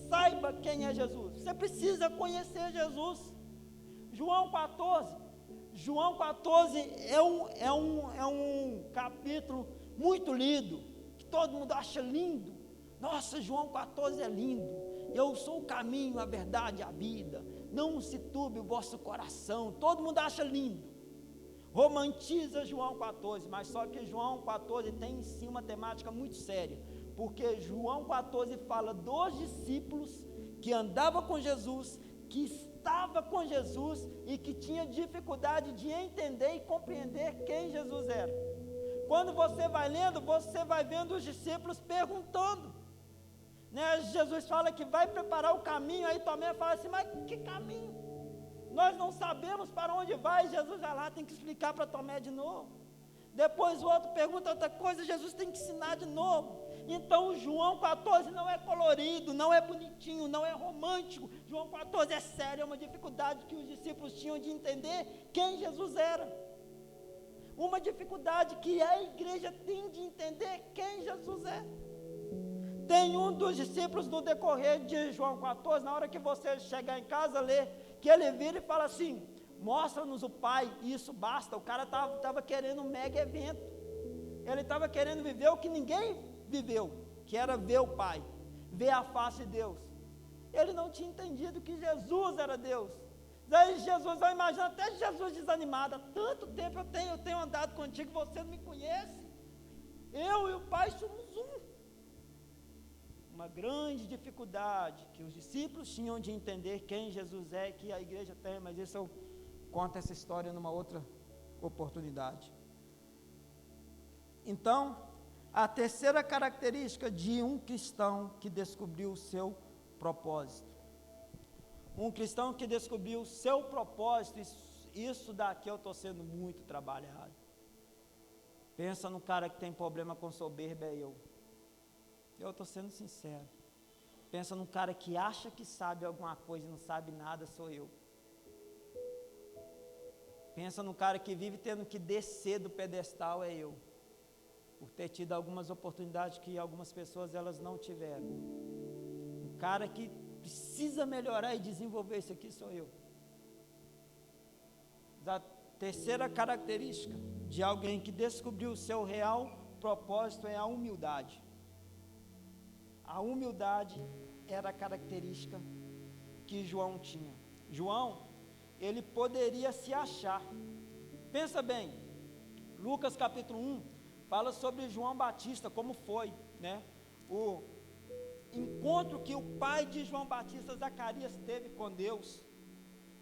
saiba quem é Jesus. Você precisa conhecer Jesus. João 14 é um capítulo muito lido, que todo mundo acha lindo. Nossa, João 14 é lindo. Eu sou o caminho, a verdade e a vida. Não se turbe o vosso coração. Todo mundo acha lindo. Romantiza João 14, mas só que João 14 tem em si uma temática muito séria. Porque João 14 fala dos discípulos que andavam com Jesus, que estava com Jesus e que tinha dificuldade de entender e compreender quem Jesus era. Quando você vai lendo, você vai vendo os discípulos perguntando, né? Jesus fala que vai preparar o caminho, aí Tomé fala assim, mas que caminho? Nós não sabemos para onde vai. Jesus vai lá, tem que explicar para Tomé de novo. Depois o outro pergunta outra coisa, Jesus tem que ensinar de novo. Então João 14 não é colorido, não é bonitinho, não é romântico. João 14 é sério, é uma dificuldade que os discípulos tinham de entender quem Jesus era. Uma dificuldade que a igreja tem de entender quem Jesus é. Tem um dos discípulos no decorrer de João 14, na hora que você chegar em casa, ler, que ele vira e fala assim, mostra-nos o Pai, e isso basta. O cara estava querendo um mega evento. Ele estava querendo viver o que ninguém viveu, que era ver o Pai, ver a face de Deus. Ele não tinha entendido que Jesus era Deus. Daí Jesus, eu imagino até Jesus desanimado, há tanto tempo eu tenho andado contigo, você não me conhece, eu e o Pai somos um. Uma grande dificuldade que os discípulos tinham de entender quem Jesus é, que a igreja tem, mas isso eu conto essa história numa outra oportunidade. Então, a terceira característica de um cristão que descobriu o seu propósito. Um cristão que descobriu o seu propósito, isso daqui eu estou sendo muito trabalhado. Pensa no cara que tem problema com soberba, é eu. Eu estou sendo sincero. Pensa num cara que acha que sabe alguma coisa e não sabe nada, sou eu. Pensa num cara que vive tendo que descer do pedestal, é eu. Por ter tido algumas oportunidades que algumas pessoas elas não tiveram. Um cara que precisa melhorar e desenvolver isso aqui sou eu. A terceira característica de alguém que descobriu o seu real propósito é a humildade. A humildade era a característica que João tinha. João, ele poderia se achar. Pensa bem, Lucas capítulo 1, fala sobre João Batista, como foi, né, o encontro que o pai de João Batista, Zacarias, teve com Deus,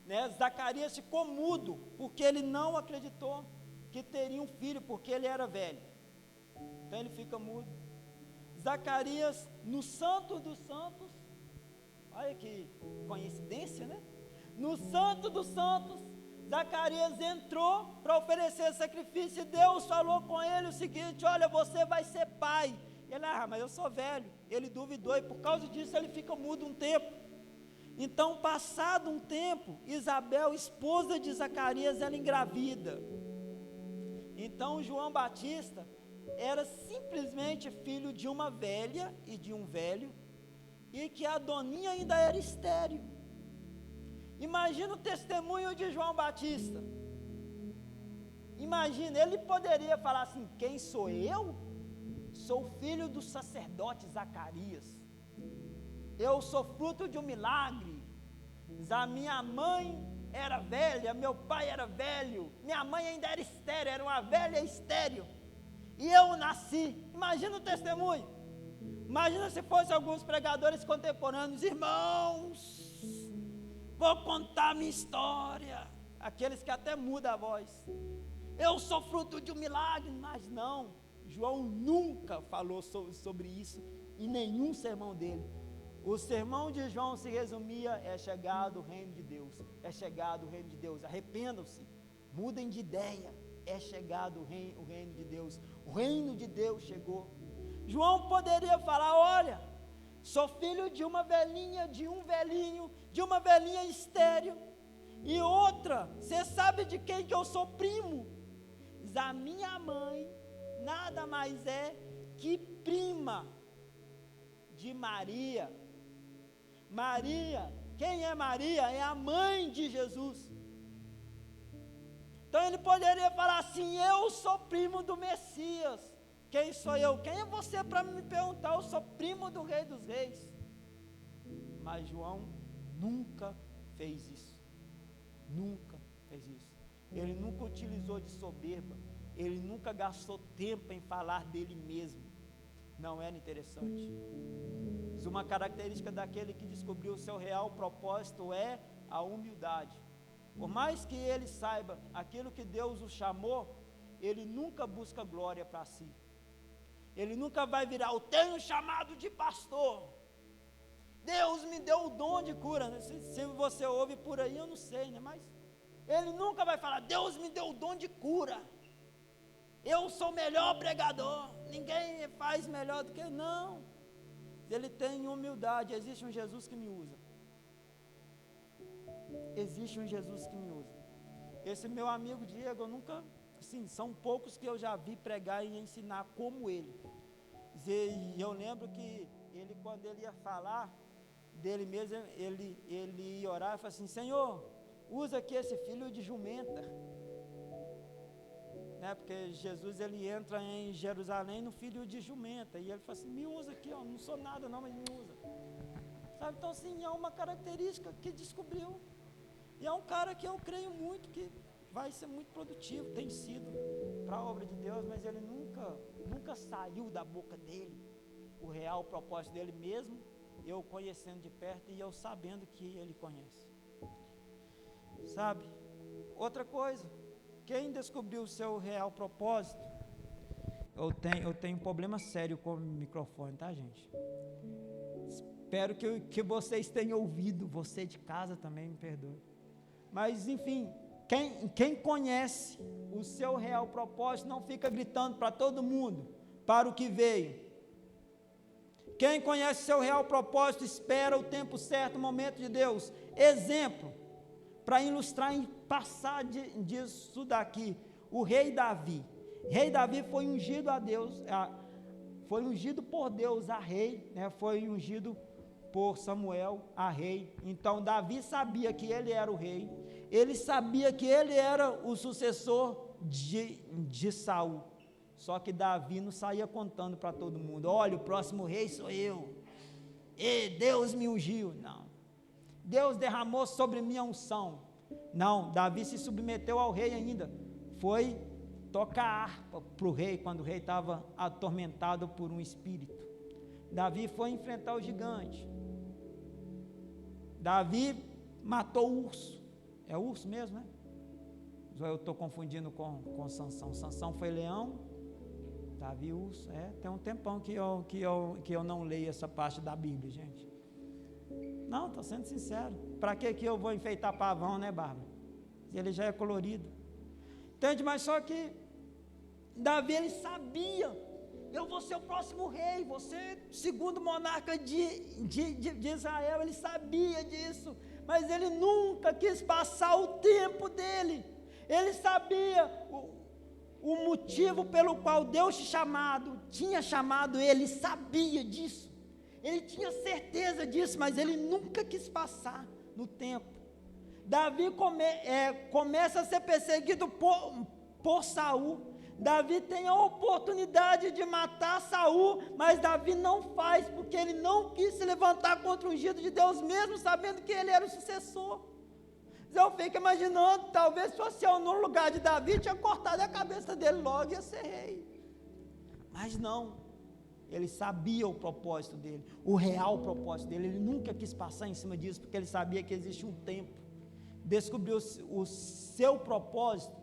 né? Zacarias ficou mudo, porque ele não acreditou que teria um filho, porque ele era velho, então ele fica mudo. Zacarias, no Santo dos Santos, olha que coincidência, né? No Santo dos Santos, Zacarias entrou para oferecer sacrifício, e Deus falou com ele o seguinte: olha, você vai ser pai. Ele, mas eu sou velho. Ele duvidou, e por causa disso ele fica mudo um tempo. Então, passado um tempo, Isabel, esposa de Zacarias, ela engravida. Então João Batista era simplesmente filho de uma velha e de um velho, e que a doninha ainda era estéril. Imagina o testemunho de João Batista. Imagina, ele poderia falar assim: quem sou eu? Sou filho do sacerdote Zacarias, eu sou fruto de um milagre. A minha mãe era velha, meu pai era velho, minha mãe ainda era estéril, era uma velha estéril, e eu nasci. Imagina o testemunho. Imagina se fosse alguns pregadores contemporâneos: irmãos, vou contar minha história. Aqueles que até mudam a voz: eu sou fruto de um milagre. Mas não, João nunca falou sobre isso em nenhum sermão dele. O sermão de João se resumia: é chegado o reino de Deus, é chegado o reino de Deus, arrependam-se, mudem de ideia, é chegado o reino de Deus, o reino de Deus chegou. João poderia falar: olha, sou filho de uma velhinha, de um velhinho, de uma velhinha estéril, e outra, você sabe de quem que eu sou primo? A minha mãe nada mais é que prima de Maria. Maria, quem é Maria? É a mãe de Jesus. Então ele poderia falar assim: eu sou primo do Messias. Quem sou eu? Quem é você para me perguntar? Eu sou primo do Rei dos Reis. Mas João nunca fez isso. Nunca fez isso. Ele nunca utilizou de soberba. Ele nunca gastou tempo em falar dele mesmo. Não era interessante. Uma característica daquele que descobriu o seu real propósito é a humildade. Por mais que ele saiba aquilo que Deus o chamou, ele nunca busca glória para si. Ele nunca vai virar: eu tenho chamado de pastor, Deus me deu o dom de cura. Se você ouve por aí, eu não sei, né? Mas ele nunca vai falar: Deus me deu o dom de cura, eu sou o melhor pregador, ninguém faz melhor do que eu. Não. Ele tem humildade. Existe um Jesus que me usa. Existe um Jesus que me usa. Esse meu amigo Diego, eu nunca, assim, são poucos que eu já vi pregar e ensinar como ele. E eu lembro que ele, quando ele ia falar dele mesmo, ele ia orar e falava assim: Senhor, usa aqui esse filho de jumenta, né? Porque Jesus, ele entra em Jerusalém no filho de jumenta, e ele fala assim: me usa aqui, ó, não sou nada não, mas me usa, sabe? Então assim, é uma característica que descobriu, e é um cara que eu creio muito que vai ser muito produtivo, tem sido para a obra de Deus, mas ele nunca saiu da boca dele o real propósito dele, mesmo eu conhecendo de perto e eu sabendo que ele conhece, sabe? Outra coisa, quem descobriu o seu real propósito, eu tenho um problema sério com o microfone, tá, gente? Espero que vocês tenham ouvido, você de casa também me perdoe. Mas enfim, quem conhece o seu real propósito não fica gritando para todo mundo: para o que veio. Quem conhece o seu real propósito espera o tempo certo, o momento de Deus. Exemplo, para ilustrar e passar disso daqui, o rei Davi. Rei Davi foi ungido a Deus, foi ungido por Deus a rei, né? Foi ungido por Samuel a rei. Então Davi sabia que ele era o rei, ele sabia que ele era o sucessor de Saul. Só que Davi não saía contando para todo mundo: olha, o próximo rei sou eu, e Deus me ungiu. Não, Deus derramou sobre mim a unção. Não, Davi se submeteu ao rei ainda, foi toca harpa para o rei, quando o rei estava atormentado por um espírito. Davi foi enfrentar o gigante. Davi matou o urso. É urso mesmo, né? Eu estou confundindo com Sansão. Sansão foi leão, Davi urso. Tem um tempão que eu não leio essa parte da Bíblia, gente. Não, estou sendo sincero. Para que eu vou enfeitar pavão, né, Bárbara? Ele já é colorido. Entende? Mas só que Davi, ele sabia, eu vou ser o próximo rei, vou ser segundo monarca de Israel. Ele sabia disso, mas ele nunca quis passar o tempo dele. Ele sabia o motivo pelo qual Deus tinha chamado ele, sabia disso. Ele tinha certeza disso, mas ele nunca quis passar no tempo. Davi começa a ser perseguido por Saul. Davi tem a oportunidade de matar Saul, mas Davi não faz, porque ele não quis se levantar contra o ungido de Deus, mesmo sabendo que ele era o sucessor. Eu fico imaginando, talvez se fosse eu no lugar de Davi, tinha cortado a cabeça dele logo e ia ser rei. Mas não, ele sabia o propósito dele, o real propósito dele. Ele nunca quis passar em cima disso, porque ele sabia que existe um tempo. Descobriu o seu propósito,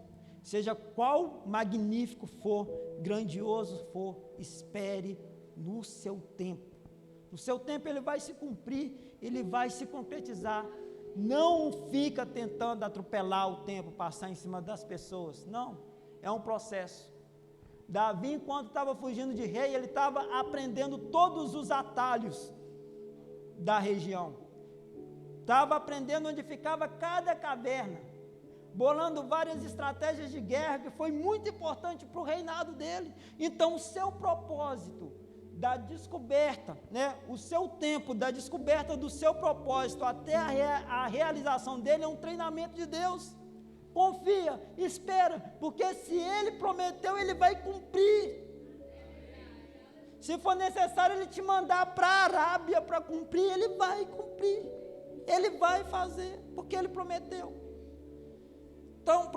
seja qual magnífico for, grandioso for, espere no seu tempo. No seu tempo ele vai se cumprir, ele vai se concretizar. Não fica tentando atropelar o tempo, passar em cima das pessoas. Não, é um processo. Davi, enquanto estava fugindo de rei, ele estava aprendendo todos os atalhos da região. Estava aprendendo onde ficava cada caverna, bolando várias estratégias de guerra, que foi muito importante para o reinado dele. Então, o seu propósito da descoberta, o seu tempo da descoberta do seu propósito até a realização dele é um treinamento de Deus. Confia, espera, porque se ele prometeu, ele vai cumprir. Se for necessário ele te mandar para a Arábia para cumprir, ele vai cumprir, ele vai fazer, porque ele prometeu. Então,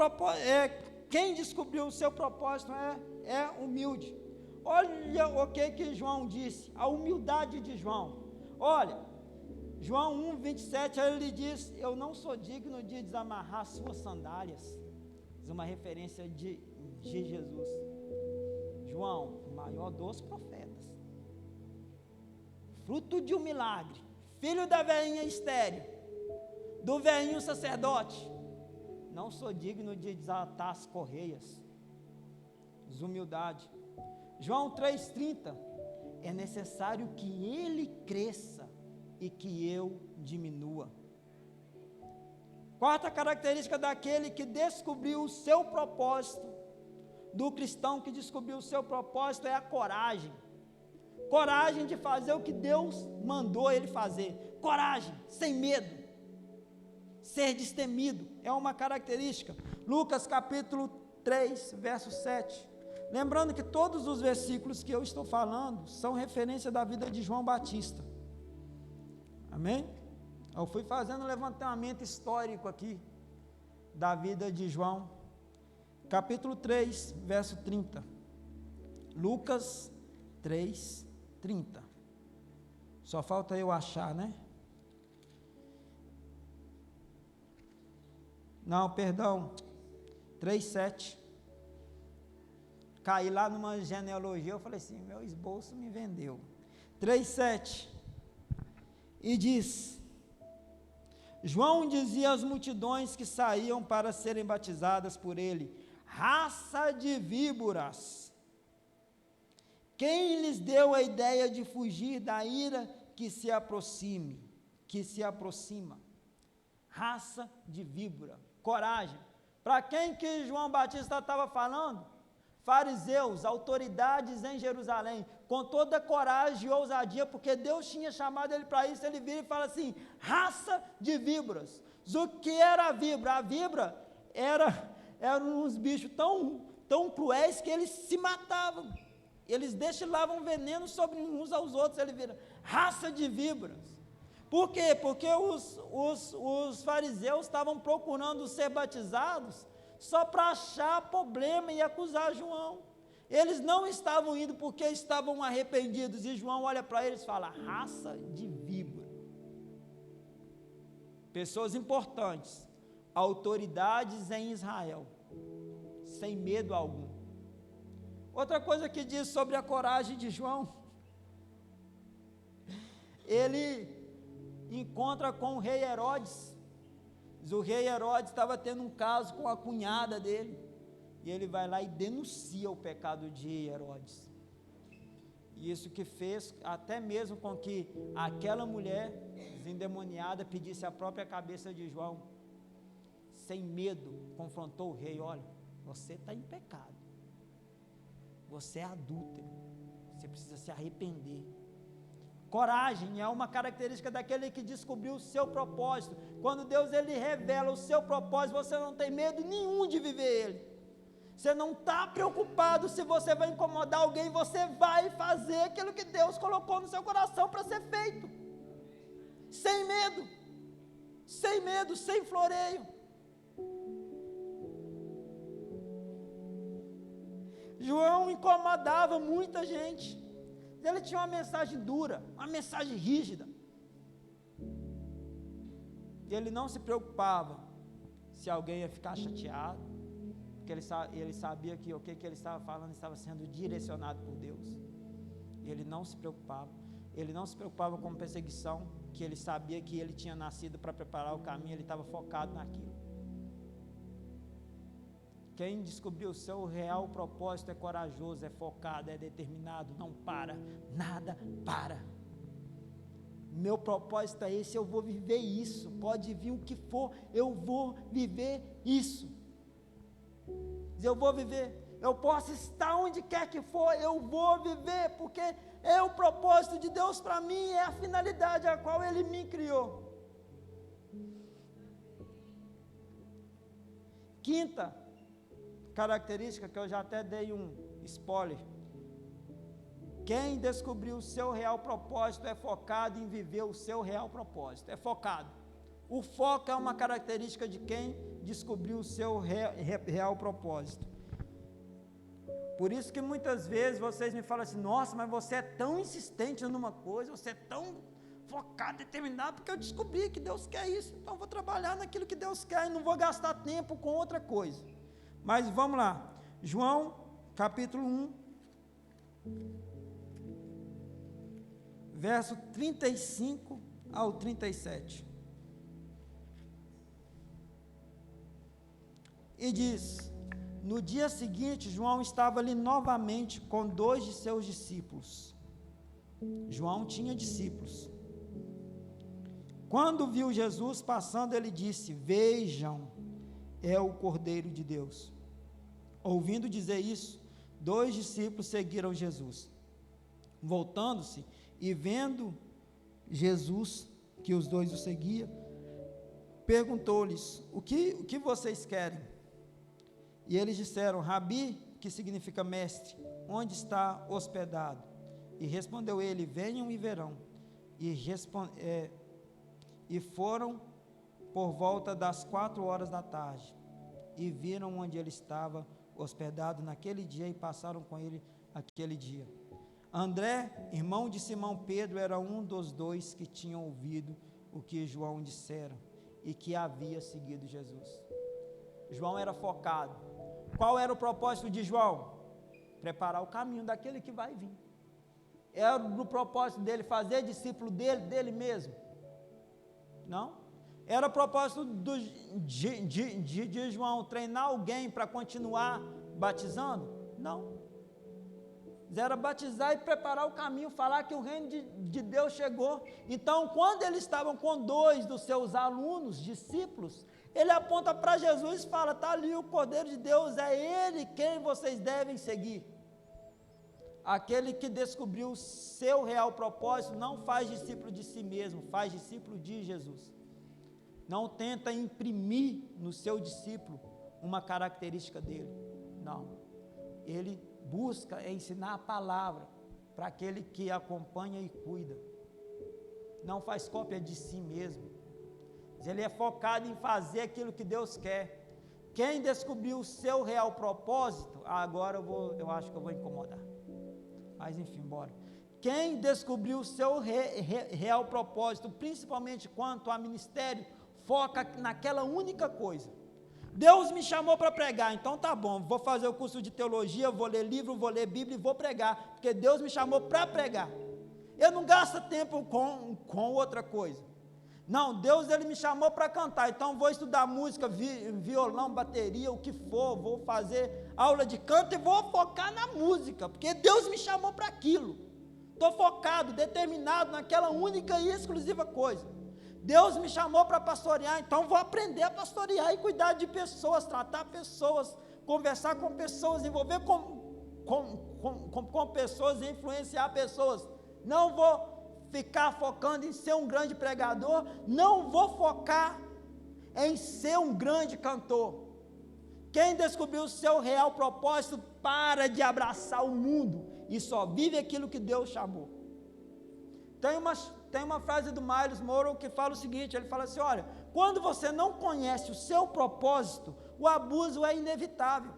quem descobriu o seu propósito é humilde. Olha o que João disse, a humildade de João. Olha, João 1:27, ele diz: eu não sou digno de desamarrar suas sandálias. Isso é uma referência de Jesus. João, o maior dos profetas, fruto de um milagre, filho da velhinha estéril, do velhinho sacerdote. Não sou digno de desatar as correias. Humildade. João 3,30, é necessário que ele cresça e que eu diminua. Quarta característica daquele que descobriu o seu propósito, do cristão que descobriu o seu propósito, é a coragem. Coragem de fazer o que Deus mandou ele fazer. Coragem, sem medo. Ser destemido, é uma característica. Lucas capítulo 3, verso 7. Lembrando que todos os versículos que eu estou falando são referência da vida de João Batista. Amém? Eu fui fazendo um levantamento histórico aqui da vida de João. Capítulo 3, verso 30. Lucas 3, 30. Só falta eu achar, né? Não, perdão. 3, 7. Caí lá numa genealogia, eu falei assim, meu esboço me vendeu. 3,7, e diz: João dizia às multidões que saíam para serem batizadas por ele: raça de víboras, quem lhes deu a ideia de fugir da ira que se aproxima? Raça de víbora, coragem. Para quem que João Batista estava falando? Fariseus, autoridades em Jerusalém, com toda a coragem e ousadia, porque Deus tinha chamado ele para isso. Ele vira e fala assim: raça de víboras. O que era a víbora? A víbora eram uns bichos tão cruéis que eles se matavam, eles destilavam veneno sobre uns aos outros. Ele vira raça de víboras. Por quê? Porque os fariseus estavam procurando ser batizados só para achar problema e acusar João. Eles não estavam indo porque estavam arrependidos, e João olha para eles e fala: raça de víbora. Pessoas importantes, autoridades em Israel, sem medo algum. Outra coisa que diz sobre a coragem de João, ele encontra com o rei Herodes. O rei Herodes estava tendo um caso com a cunhada dele, e ele vai lá e denuncia o pecado de Herodes. E isso que fez até mesmo com que aquela mulher endemoniada pedisse a própria cabeça de João. Sem medo, confrontou o rei: olha, você está em pecado, você é adúltero, você precisa se arrepender. Coragem é uma característica daquele que descobriu o seu propósito. Quando Deus ele revela o seu propósito, você não tem medo nenhum de viver ele. Você não está preocupado se você vai incomodar alguém, você vai fazer aquilo que Deus colocou no seu coração para ser feito. Sem medo, sem floreio. João incomodava muita gente. Ele tinha uma mensagem dura, uma mensagem rígida. Ele não se preocupava se alguém ia ficar chateado, porque ele sabia que o que ele estava falando estava sendo direcionado por Deus. Ele não se preocupava. Ele não se preocupava com perseguição, que ele sabia que ele tinha nascido para preparar o caminho, ele estava focado naquilo. Quem descobriu o seu real propósito é corajoso, é focado, é determinado, não para, nada para. Meu propósito é esse, eu vou viver isso, pode vir o que for, eu vou viver isso. Eu vou viver, eu posso estar onde quer que for, eu vou viver, porque é o propósito de Deus para mim, é a finalidade a qual Ele me criou. Quinta característica, que eu já até dei um spoiler: quem descobriu o seu real propósito é focado em viver o seu real propósito, é focado. O foco é uma característica de quem descobriu o seu real propósito. Por isso que muitas vezes vocês me falam assim: nossa, mas você é tão insistente numa coisa, você é tão focado, determinado, porque eu descobri que Deus quer isso, então eu vou trabalhar naquilo que Deus quer e não vou gastar tempo com outra coisa. Mas vamos lá, João capítulo 1, verso 35 ao 37. E diz: no dia seguinte, João estava ali novamente com 2 de seus discípulos. João tinha discípulos. Quando viu Jesus passando, ele disse: vejam, é o Cordeiro de Deus. Ouvindo dizer isso, 2 discípulos seguiram Jesus. Voltando-se e vendo Jesus, que os 2 o seguiam, perguntou-lhes: o que vocês querem? E eles disseram: Rabi, que significa mestre, onde está hospedado? E respondeu ele: venham e verão. E foram por volta das 4 da tarde, e viram onde ele estava hospedado naquele dia, e passaram com ele aquele dia. André, irmão de Simão Pedro, era um dos 2 que tinham ouvido o que João dissera, e que havia seguido Jesus. João era focado. Qual era o propósito de João? Preparar o caminho daquele que vai vir. Era o propósito dele fazer discípulo dele mesmo? Não. Era o propósito de João treinar alguém para continuar batizando? Não. Era batizar e preparar o caminho, falar que o reino de Deus chegou. Então, quando eles estavam com 2 dos seus alunos, discípulos, ele aponta para Jesus e fala: está ali o Cordeiro de Deus, é Ele quem vocês devem seguir. Aquele que descobriu o seu real propósito não faz discípulo de si mesmo, faz discípulo de Jesus. Não tenta imprimir no seu discípulo uma característica dele. Não. Ele busca ensinar a palavra para aquele que acompanha e cuida. Não faz cópia de si mesmo. Ele é focado em fazer aquilo que Deus quer. Quem descobriu o seu real propósito, agora eu acho que eu vou incomodar. Mas enfim, bora. Quem descobriu o seu real propósito, principalmente quanto a ministério, foca naquela única coisa. Deus me chamou para pregar, então tá bom, vou fazer o curso de teologia, vou ler livro, vou ler Bíblia e vou pregar, porque Deus me chamou para pregar. Eu não gasto tempo com outra coisa. Não, Deus ele me chamou para cantar, então vou estudar música, violão, bateria, o que for, vou fazer aula de canto e vou focar na música, porque Deus me chamou para aquilo. Estou focado, determinado naquela única e exclusiva coisa. Deus me chamou para pastorear, então vou aprender a pastorear e cuidar de pessoas, tratar pessoas, conversar com pessoas, envolver com pessoas e influenciar pessoas. Não vou ficar focando em ser um grande pregador, não vou focar em ser um grande cantor. Quem descobriu o seu real propósito, para de abraçar o mundo e só vive aquilo que Deus chamou. Tem uma frase do Myles Morrow que fala o seguinte, ele fala assim, olha, quando você não conhece o seu propósito, o abuso é inevitável.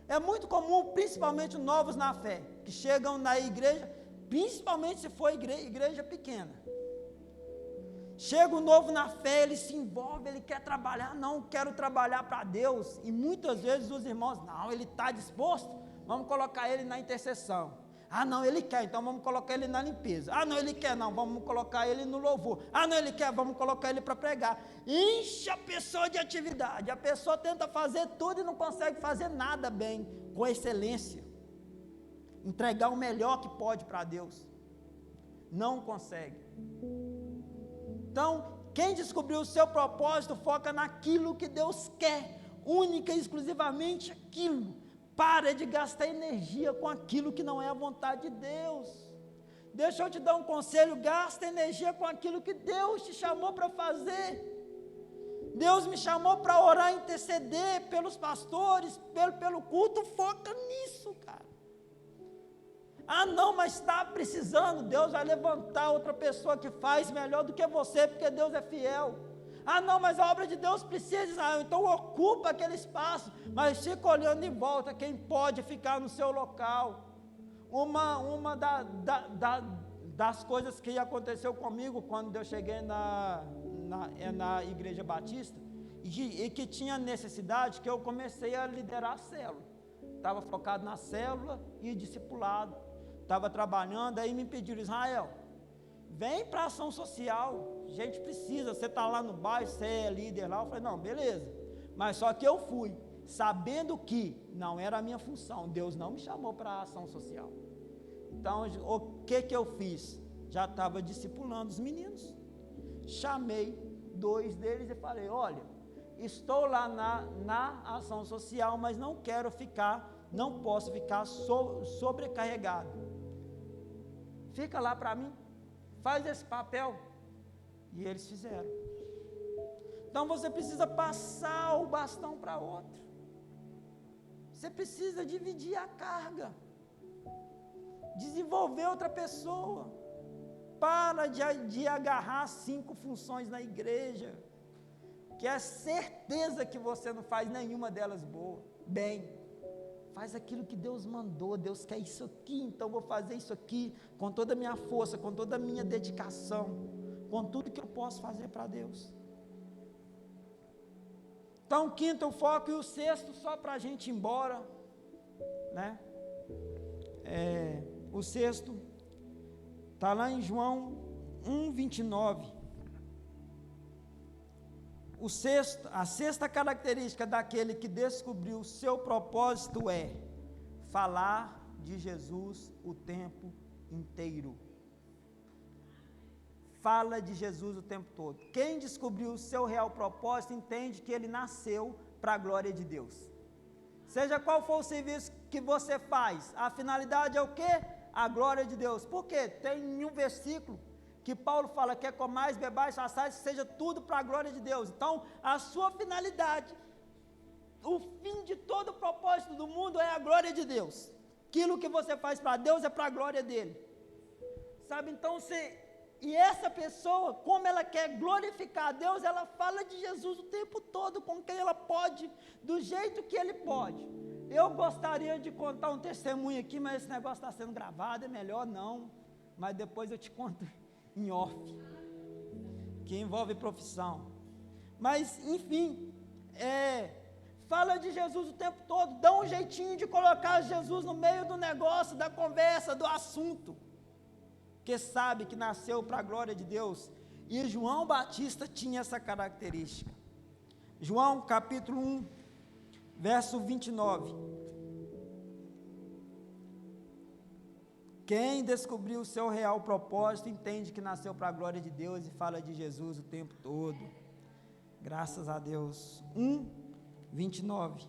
É muito comum, principalmente novos na fé, que chegam na igreja, principalmente se for igreja pequena. Chega o novo na fé, ele se envolve, ele quer trabalhar, não, quero trabalhar para Deus, e muitas vezes os irmãos, não, ele está disposto, vamos colocar ele na intercessão. Ah, não, ele quer, então vamos colocar ele na limpeza. Ah, não, ele quer, não, vamos colocar ele no louvor. Ah, não, ele quer, vamos colocar ele para pregar. Enche a pessoa de atividade, a pessoa tenta fazer tudo e não consegue fazer nada bem, com excelência. Entregar o melhor que pode para Deus. Não consegue. Então, quem descobriu o seu propósito, foca naquilo que Deus quer, única e exclusivamente aquilo. Para de gastar energia com aquilo que não é a vontade de Deus. Deixa eu te dar um conselho, gasta energia com aquilo que Deus te chamou para fazer. Deus me chamou para orar, interceder pelos pastores, pelo culto, foca nisso, cara. Ah, não, mas está precisando, Deus vai levantar outra pessoa que faz melhor do que você, porque Deus é fiel. Ah, não, mas a obra de Deus precisa, então ocupa aquele espaço, mas fica olhando em volta, quem pode ficar no seu local. Uma das coisas que aconteceu comigo quando eu cheguei na Igreja Batista, e que tinha necessidade, que eu comecei a liderar a célula. Estava focado na célula e discipulado, estava trabalhando, aí me pediram, Israel, vem para a ação social, a gente precisa, você está lá no bairro, você é líder lá, eu falei, não, beleza, mas só que eu fui, sabendo que não era a minha função, Deus não me chamou para a ação social. Então, o que eu fiz? Já estava discipulando os meninos, chamei 2 deles e falei, olha, estou lá na ação social, mas não posso ficar sobrecarregado, fica lá para mim, faz esse papel. E eles fizeram. Então você precisa passar o bastão para outro. Você precisa dividir a carga. Desenvolver outra pessoa. Para de agarrar 5 funções na igreja, que é certeza que você não faz nenhuma delas bem. Faz aquilo que Deus mandou, Deus quer isso aqui, então vou fazer isso aqui, com toda a minha força, com toda a minha dedicação, com tudo que eu posso fazer para Deus. Então, 5º o foco, e o 6º, só para a gente ir embora, né? O 6º, está lá em João 1:29. A 6ª característica daquele que descobriu o seu propósito é falar de Jesus o tempo inteiro. Fala de Jesus o tempo todo. Quem descobriu o seu real propósito entende que ele nasceu para a glória de Deus. Seja qual for o serviço que você faz, a finalidade é o quê? A glória de Deus. Por quê? Tem um versículo que Paulo fala, quer comais, bebais, façais, seja tudo para a glória de Deus. Então, a sua finalidade, o fim de todo o propósito do mundo é a glória de Deus. Aquilo que você faz para Deus é para a glória dele. Sabe, então, E essa pessoa, como ela quer glorificar a Deus, ela fala de Jesus o tempo todo, com quem ela pode, do jeito que ele pode. Eu gostaria de contar um testemunho aqui, mas esse negócio está sendo gravado, é melhor não. Mas depois eu te conto em off, que envolve profissão. Mas, enfim, fala de Jesus o tempo todo, dá um jeitinho de colocar Jesus no meio do negócio, da conversa, do assunto. Porque sabe que nasceu para a glória de Deus. E João Batista tinha essa característica. João capítulo 1, verso 29. Quem descobriu o seu real propósito, entende que nasceu para a glória de Deus e fala de Jesus o tempo todo. Graças a Deus. 1, 29.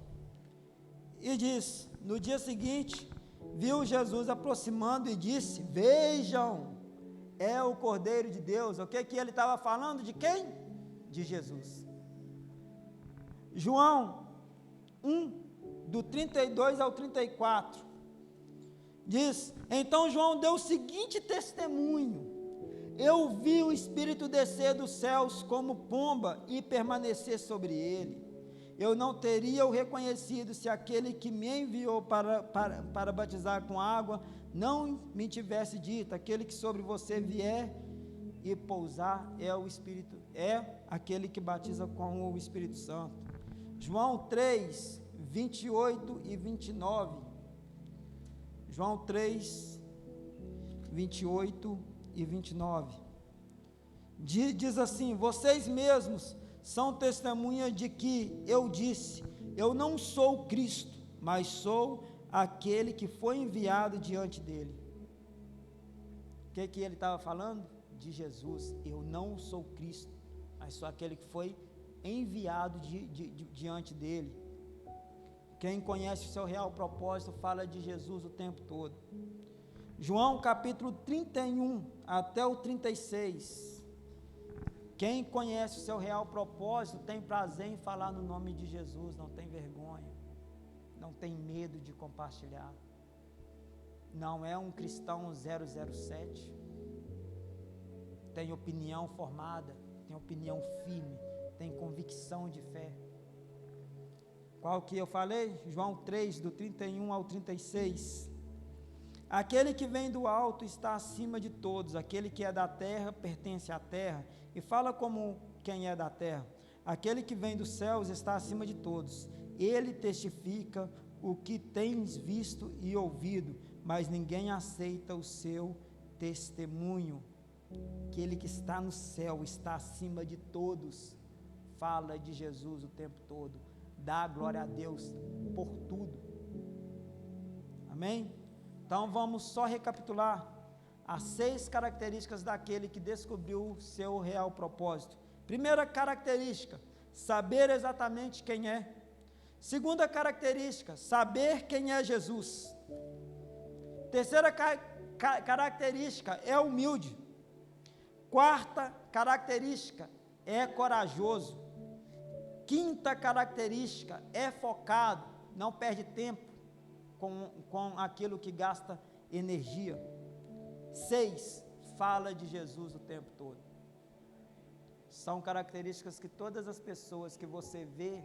E diz, no dia seguinte, viu Jesus aproximando e disse, vejam, é o Cordeiro de Deus. O que ele estava falando? De quem? De Jesus. João 1, do 32 ao 34, diz, então João deu o seguinte testemunho, eu vi o Espírito descer dos céus como pomba e permanecer sobre ele, eu não teria o reconhecido se aquele que me enviou para batizar com água, não me tivesse dito, aquele que sobre você vier e pousar é o Espírito, é aquele que batiza com o Espírito Santo. João 3, 28 e 29, João 3, 28 e 29, diz assim, vocês mesmos são testemunhas de que eu disse, eu não sou Cristo, mas sou aquele que foi enviado diante dele. O que ele estava falando? De Jesus, eu não sou Cristo, mas sou aquele que foi enviado diante dele. Quem conhece o seu real propósito, fala de Jesus o tempo todo. João capítulo 31 até o 36, quem conhece o seu real propósito, tem prazer em falar no nome de Jesus, não tem vergonha, não tem medo de compartilhar, não é um cristão 007, tem opinião formada, tem opinião firme, tem convicção de fé. Qual que eu falei? João 3, do 31 ao 36, aquele que vem do alto está acima de todos, aquele que é da terra pertence à terra, e fala como quem é da terra, aquele que vem dos céus está acima de todos, ele testifica o que tens visto e ouvido, mas ninguém aceita o seu testemunho. Aquele que está no céu está acima de todos, fala de Jesus o tempo todo, dá glória a Deus por tudo. Amém? Então vamos só recapitular as 6 características daquele que descobriu o seu real propósito. Primeira característica, saber exatamente quem é. Segunda característica, saber quem é Jesus. Terceira característica, é humilde. Quarta característica, é corajoso. Quinta característica, é focado, não perde tempo com aquilo que gasta energia. 6, fala de Jesus o tempo todo. São características que todas as pessoas que você vê,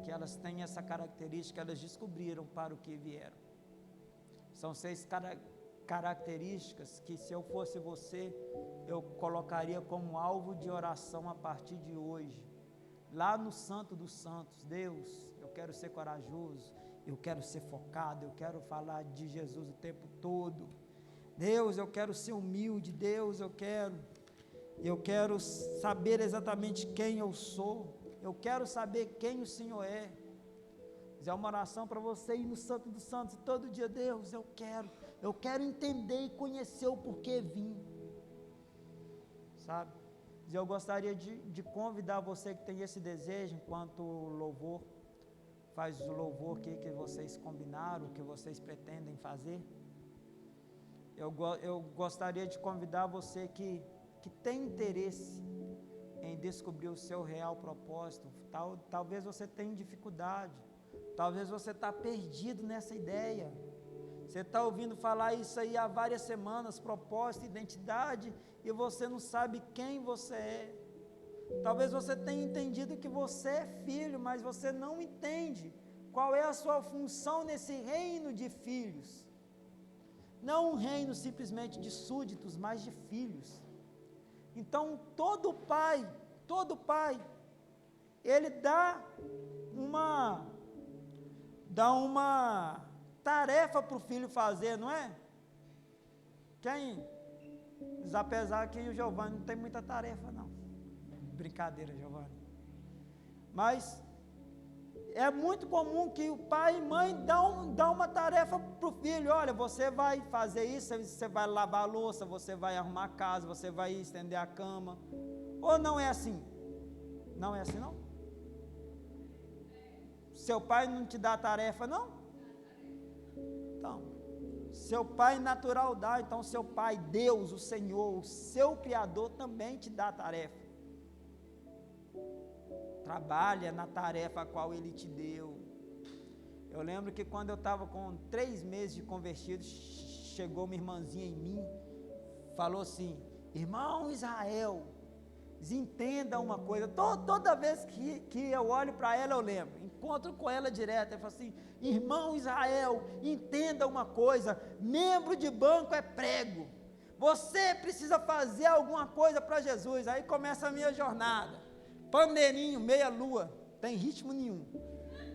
que elas têm essa característica, elas descobriram para o que vieram. São 6 características que, se eu fosse você, eu colocaria como alvo de oração a partir de hoje. Lá no Santo dos Santos, Deus, eu quero ser corajoso, eu quero ser focado, eu quero falar de Jesus o tempo todo. Deus, eu quero ser humilde, Deus, eu quero saber exatamente quem eu sou, eu quero saber quem o Senhor é. É uma oração para você ir no Santo dos Santos e todo dia, Deus, eu quero entender e conhecer o porquê vim, sabe? Eu gostaria de convidar você que tem esse desejo, enquanto louvor, faz o louvor que vocês combinaram, que vocês pretendem fazer. Eu gostaria de convidar você que tem interesse em descobrir o seu real propósito. Talvez você tenha dificuldade, talvez você está perdido nessa ideia. Você está ouvindo falar isso aí há várias semanas, propósito, identidade, e você não sabe quem você é. Talvez você tenha entendido que você é filho, mas você não entende qual é a sua função nesse reino de filhos. Não um reino simplesmente de súditos, mas de filhos. Então, todo pai, ele dá uma tarefa para o filho fazer, não é? Quem? Apesar que o Giovanni não tem muita tarefa, não. Brincadeira, Giovanni. Mas é muito comum que o pai e mãe dão uma tarefa para o filho. Olha, você vai fazer isso, você vai lavar a louça, você vai arrumar a casa, você vai estender a cama. Ou não é assim? Não é assim, não? Seu pai não te dá tarefa, não? Então, seu pai natural dá, então seu pai, Deus, o Senhor, o seu Criador também te dá tarefa. Trabalha na tarefa a qual Ele te deu. Eu lembro que quando eu estava com 3 meses de convertido, chegou uma irmãzinha em mim, falou assim: irmão Israel, entenda uma coisa. Toda vez que eu olho para ela, eu lembro, encontro com ela direto, eu falo assim: irmão Israel, entenda uma coisa, membro de banco é prego, você precisa fazer alguma coisa para Jesus. Aí começa a minha jornada. Pandeirinho, meia lua, tem ritmo nenhum.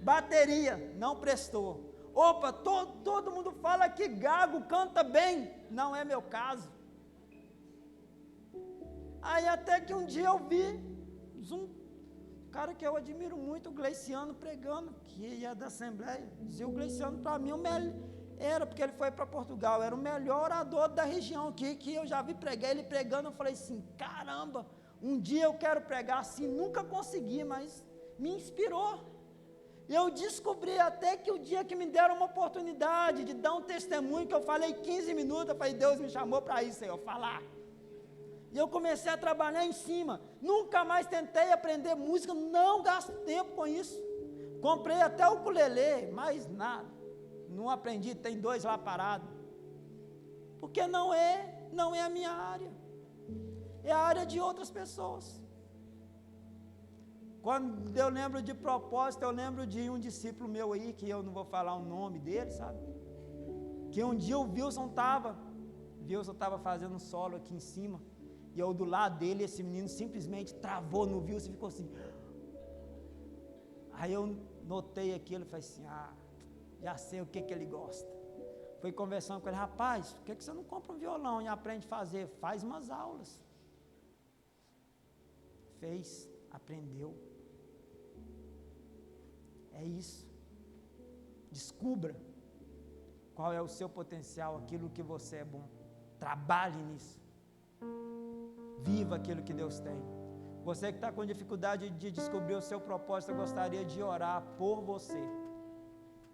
Bateria, não prestou. Opa, todo mundo fala que gago canta bem, não é meu caso. Aí até que um dia eu vi um cara que eu admiro muito, o Gleiciano, pregando, que ia da Assembleia. Dizia o Gleiciano, para mim, era porque ele foi para Portugal, era o melhor orador da região, que eu já vi pregar, ele pregando, eu falei assim: caramba, um dia eu quero pregar assim, nunca consegui, mas me inspirou. Eu descobri até que o dia que me deram uma oportunidade de dar um testemunho, que eu falei 15 minutos, eu falei: Deus me chamou para isso, Senhor, falar. E eu comecei a trabalhar em cima, nunca mais tentei aprender música, não gasto tempo com isso. Comprei até o ukulele, mais nada, não aprendi, tem 2 lá parados, porque não é a minha área. É a área de outras pessoas. Quando eu lembro de propósito, eu lembro de um discípulo meu aí, que eu não vou falar o nome dele, sabe? Que um dia o Wilson estava fazendo um solo aqui em cima, e eu do lado dele, esse menino simplesmente travou no Wilson e ficou assim. Aí eu notei aquilo e falei assim: já sei o que ele gosta. Fui conversando com ele: rapaz, por que você não compra um violão e aprende a fazer? Faz umas aulas. Fez, aprendeu. É isso. Descubra qual é o seu potencial, aquilo que você é bom. Trabalhe nisso. Viva aquilo que Deus tem. Você que está com dificuldade de descobrir o seu propósito, eu gostaria de orar por você.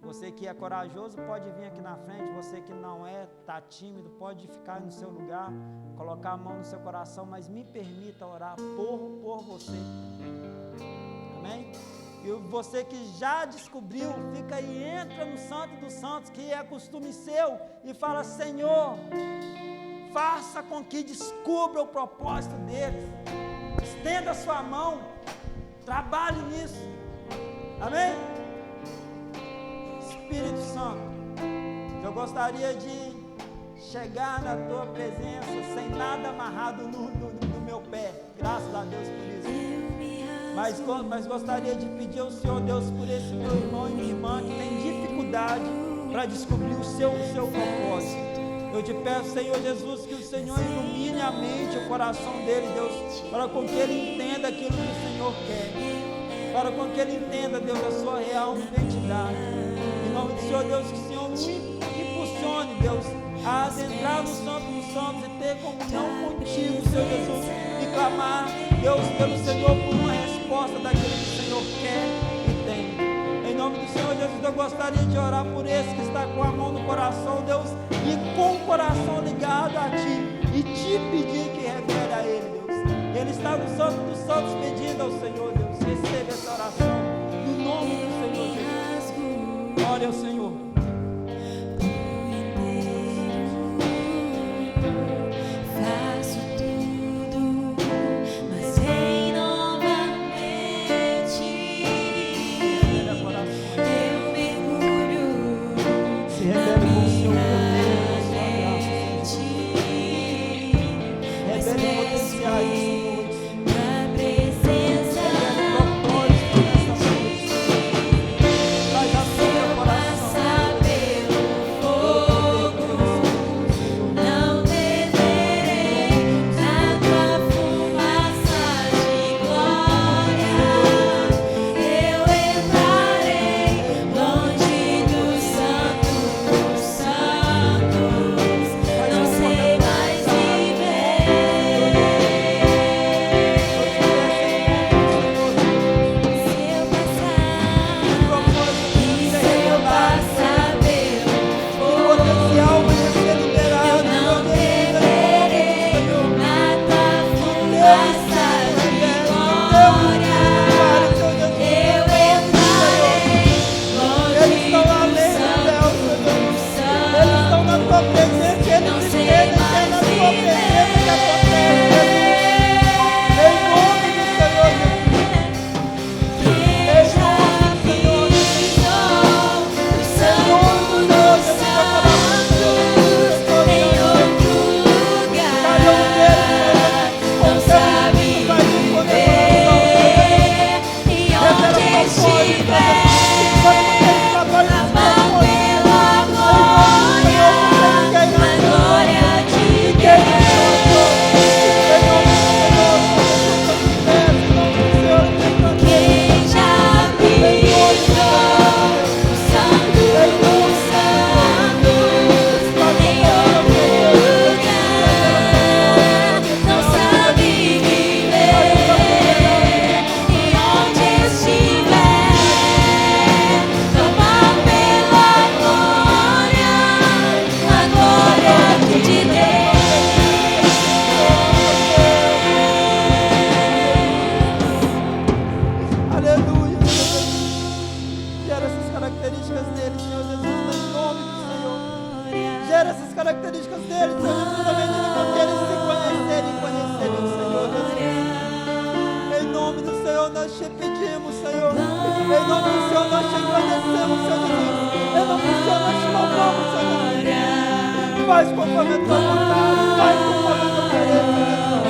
Você que é corajoso pode vir aqui na frente. Você que não é, está tímido, pode ficar no seu lugar, colocar a mão no seu coração, mas me permita orar por você. Amém? E você que já descobriu, fica aí, entra no Santo dos Santos, que é costume seu, e fala: Senhor, faça com que descubra o propósito deles. Estenda a sua mão, trabalhe nisso. Amém? Espírito Santo, eu gostaria de chegar na tua presença sem nada amarrado no meu pé, graças a Deus por isso. Mas gostaria de pedir ao Senhor Deus por esse meu irmão e minha irmã que tem dificuldade para descobrir o seu propósito. Eu te peço, Senhor Jesus, que o Senhor ilumine a mente, o coração dele, Deus, para com que ele entenda aquilo que o Senhor quer, para com que ele entenda, Deus, a sua real identidade. Em nome do Senhor, Deus, que o Senhor nos impulsione, Deus, a adentrar no Santo dos Santos e ter comunhão contigo, Senhor Jesus, e clamar, Deus, pelo Senhor por uma resposta daquilo que o Senhor quer e tem. Em nome do Senhor Jesus, eu gostaria de orar por esse que está com a mão no coração, Deus, e com o coração ligado a Ti, e te pedir que revele a Ele, Deus. Ele está no Santo dos Santos pedindo ao Senhor, Deus, receba essa oração, no nome do Senhor Jesus. Glória ao Senhor. nós te pedimos, Senhor. Em nome do Senhor, nós te agradecemos, Senhor Jesus. Em nome do Senhor, nós te louvamos, Senhor Jesus. Faz conforme a tua vontade, faz conforme a tua querer, Senhor Jesus.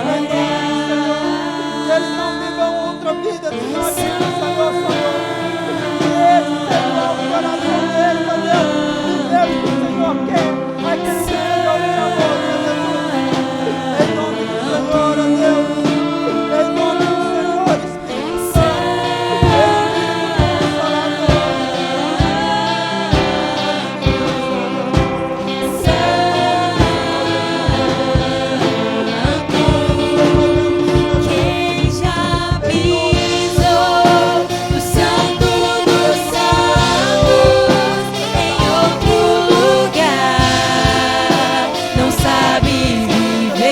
Em nome do Senhor, que eles não vivam outra vida, Senhor, aquilo que o Senhor sonhou. Que esse, Senhor, o coração deles, ó Deus, viver o que o Senhor quer, aquilo que o Senhor chamou, Senhor Jesus. Em nome do Senhor, ó Deus. Em nome do Senhor, Espírito Santo, Espírito Consolador. Quem já pisou no Santo dos Santos em outro lugar não sabe viver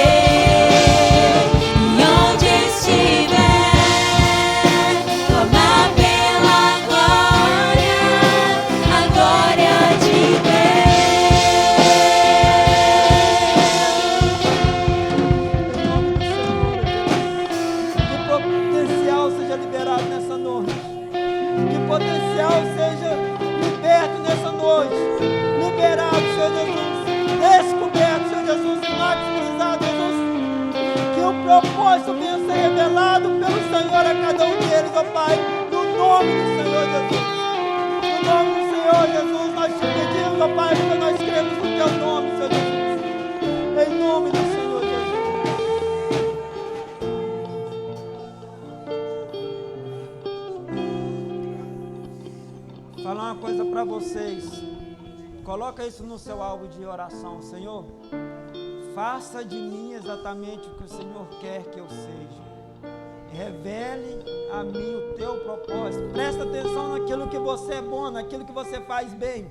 e onde estiver clamar pela glória, a glória de Que potencial seja liberado nessa noite. Que potencial seja liberto nessa noite. Liberado, Senhor Jesus. Descoberto, Senhor Jesus. Maximizado, Jesus. Que o propósito venha a ser revelado pelo Senhor a cada um deles, ó Pai. No nome do Senhor Jesus. No nome do Senhor Jesus, nós te pedimos, ó Pai, porque nós cremos no teu nome, Senhor Jesus. Em nome do Senhor Jesus. Falar uma coisa para vocês. Coloca isso no seu alvo de oração, Senhor. Faça de mim exatamente o que o Senhor quer que eu seja. Revele a mim o teu propósito. Presta atenção naquilo que você é bom, naquilo que você faz bem.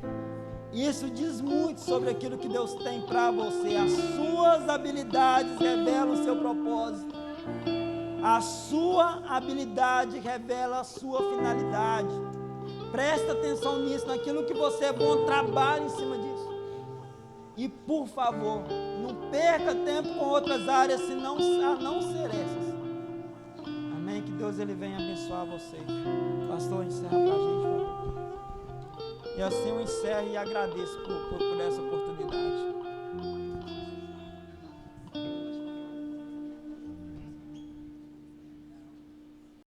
Isso diz muito sobre aquilo que Deus tem para você. As suas habilidades revelam o seu propósito. A sua habilidade revela a sua finalidade. Presta atenção nisso, naquilo que você é bom, trabalhe em cima disso. E por favor, não perca tempo com outras áreas, senão a não ser essas. Amém? Que Deus ele venha abençoar vocês. Pastor, encerra pra gente, por favor. E assim eu encerro e agradeço por essa oportunidade.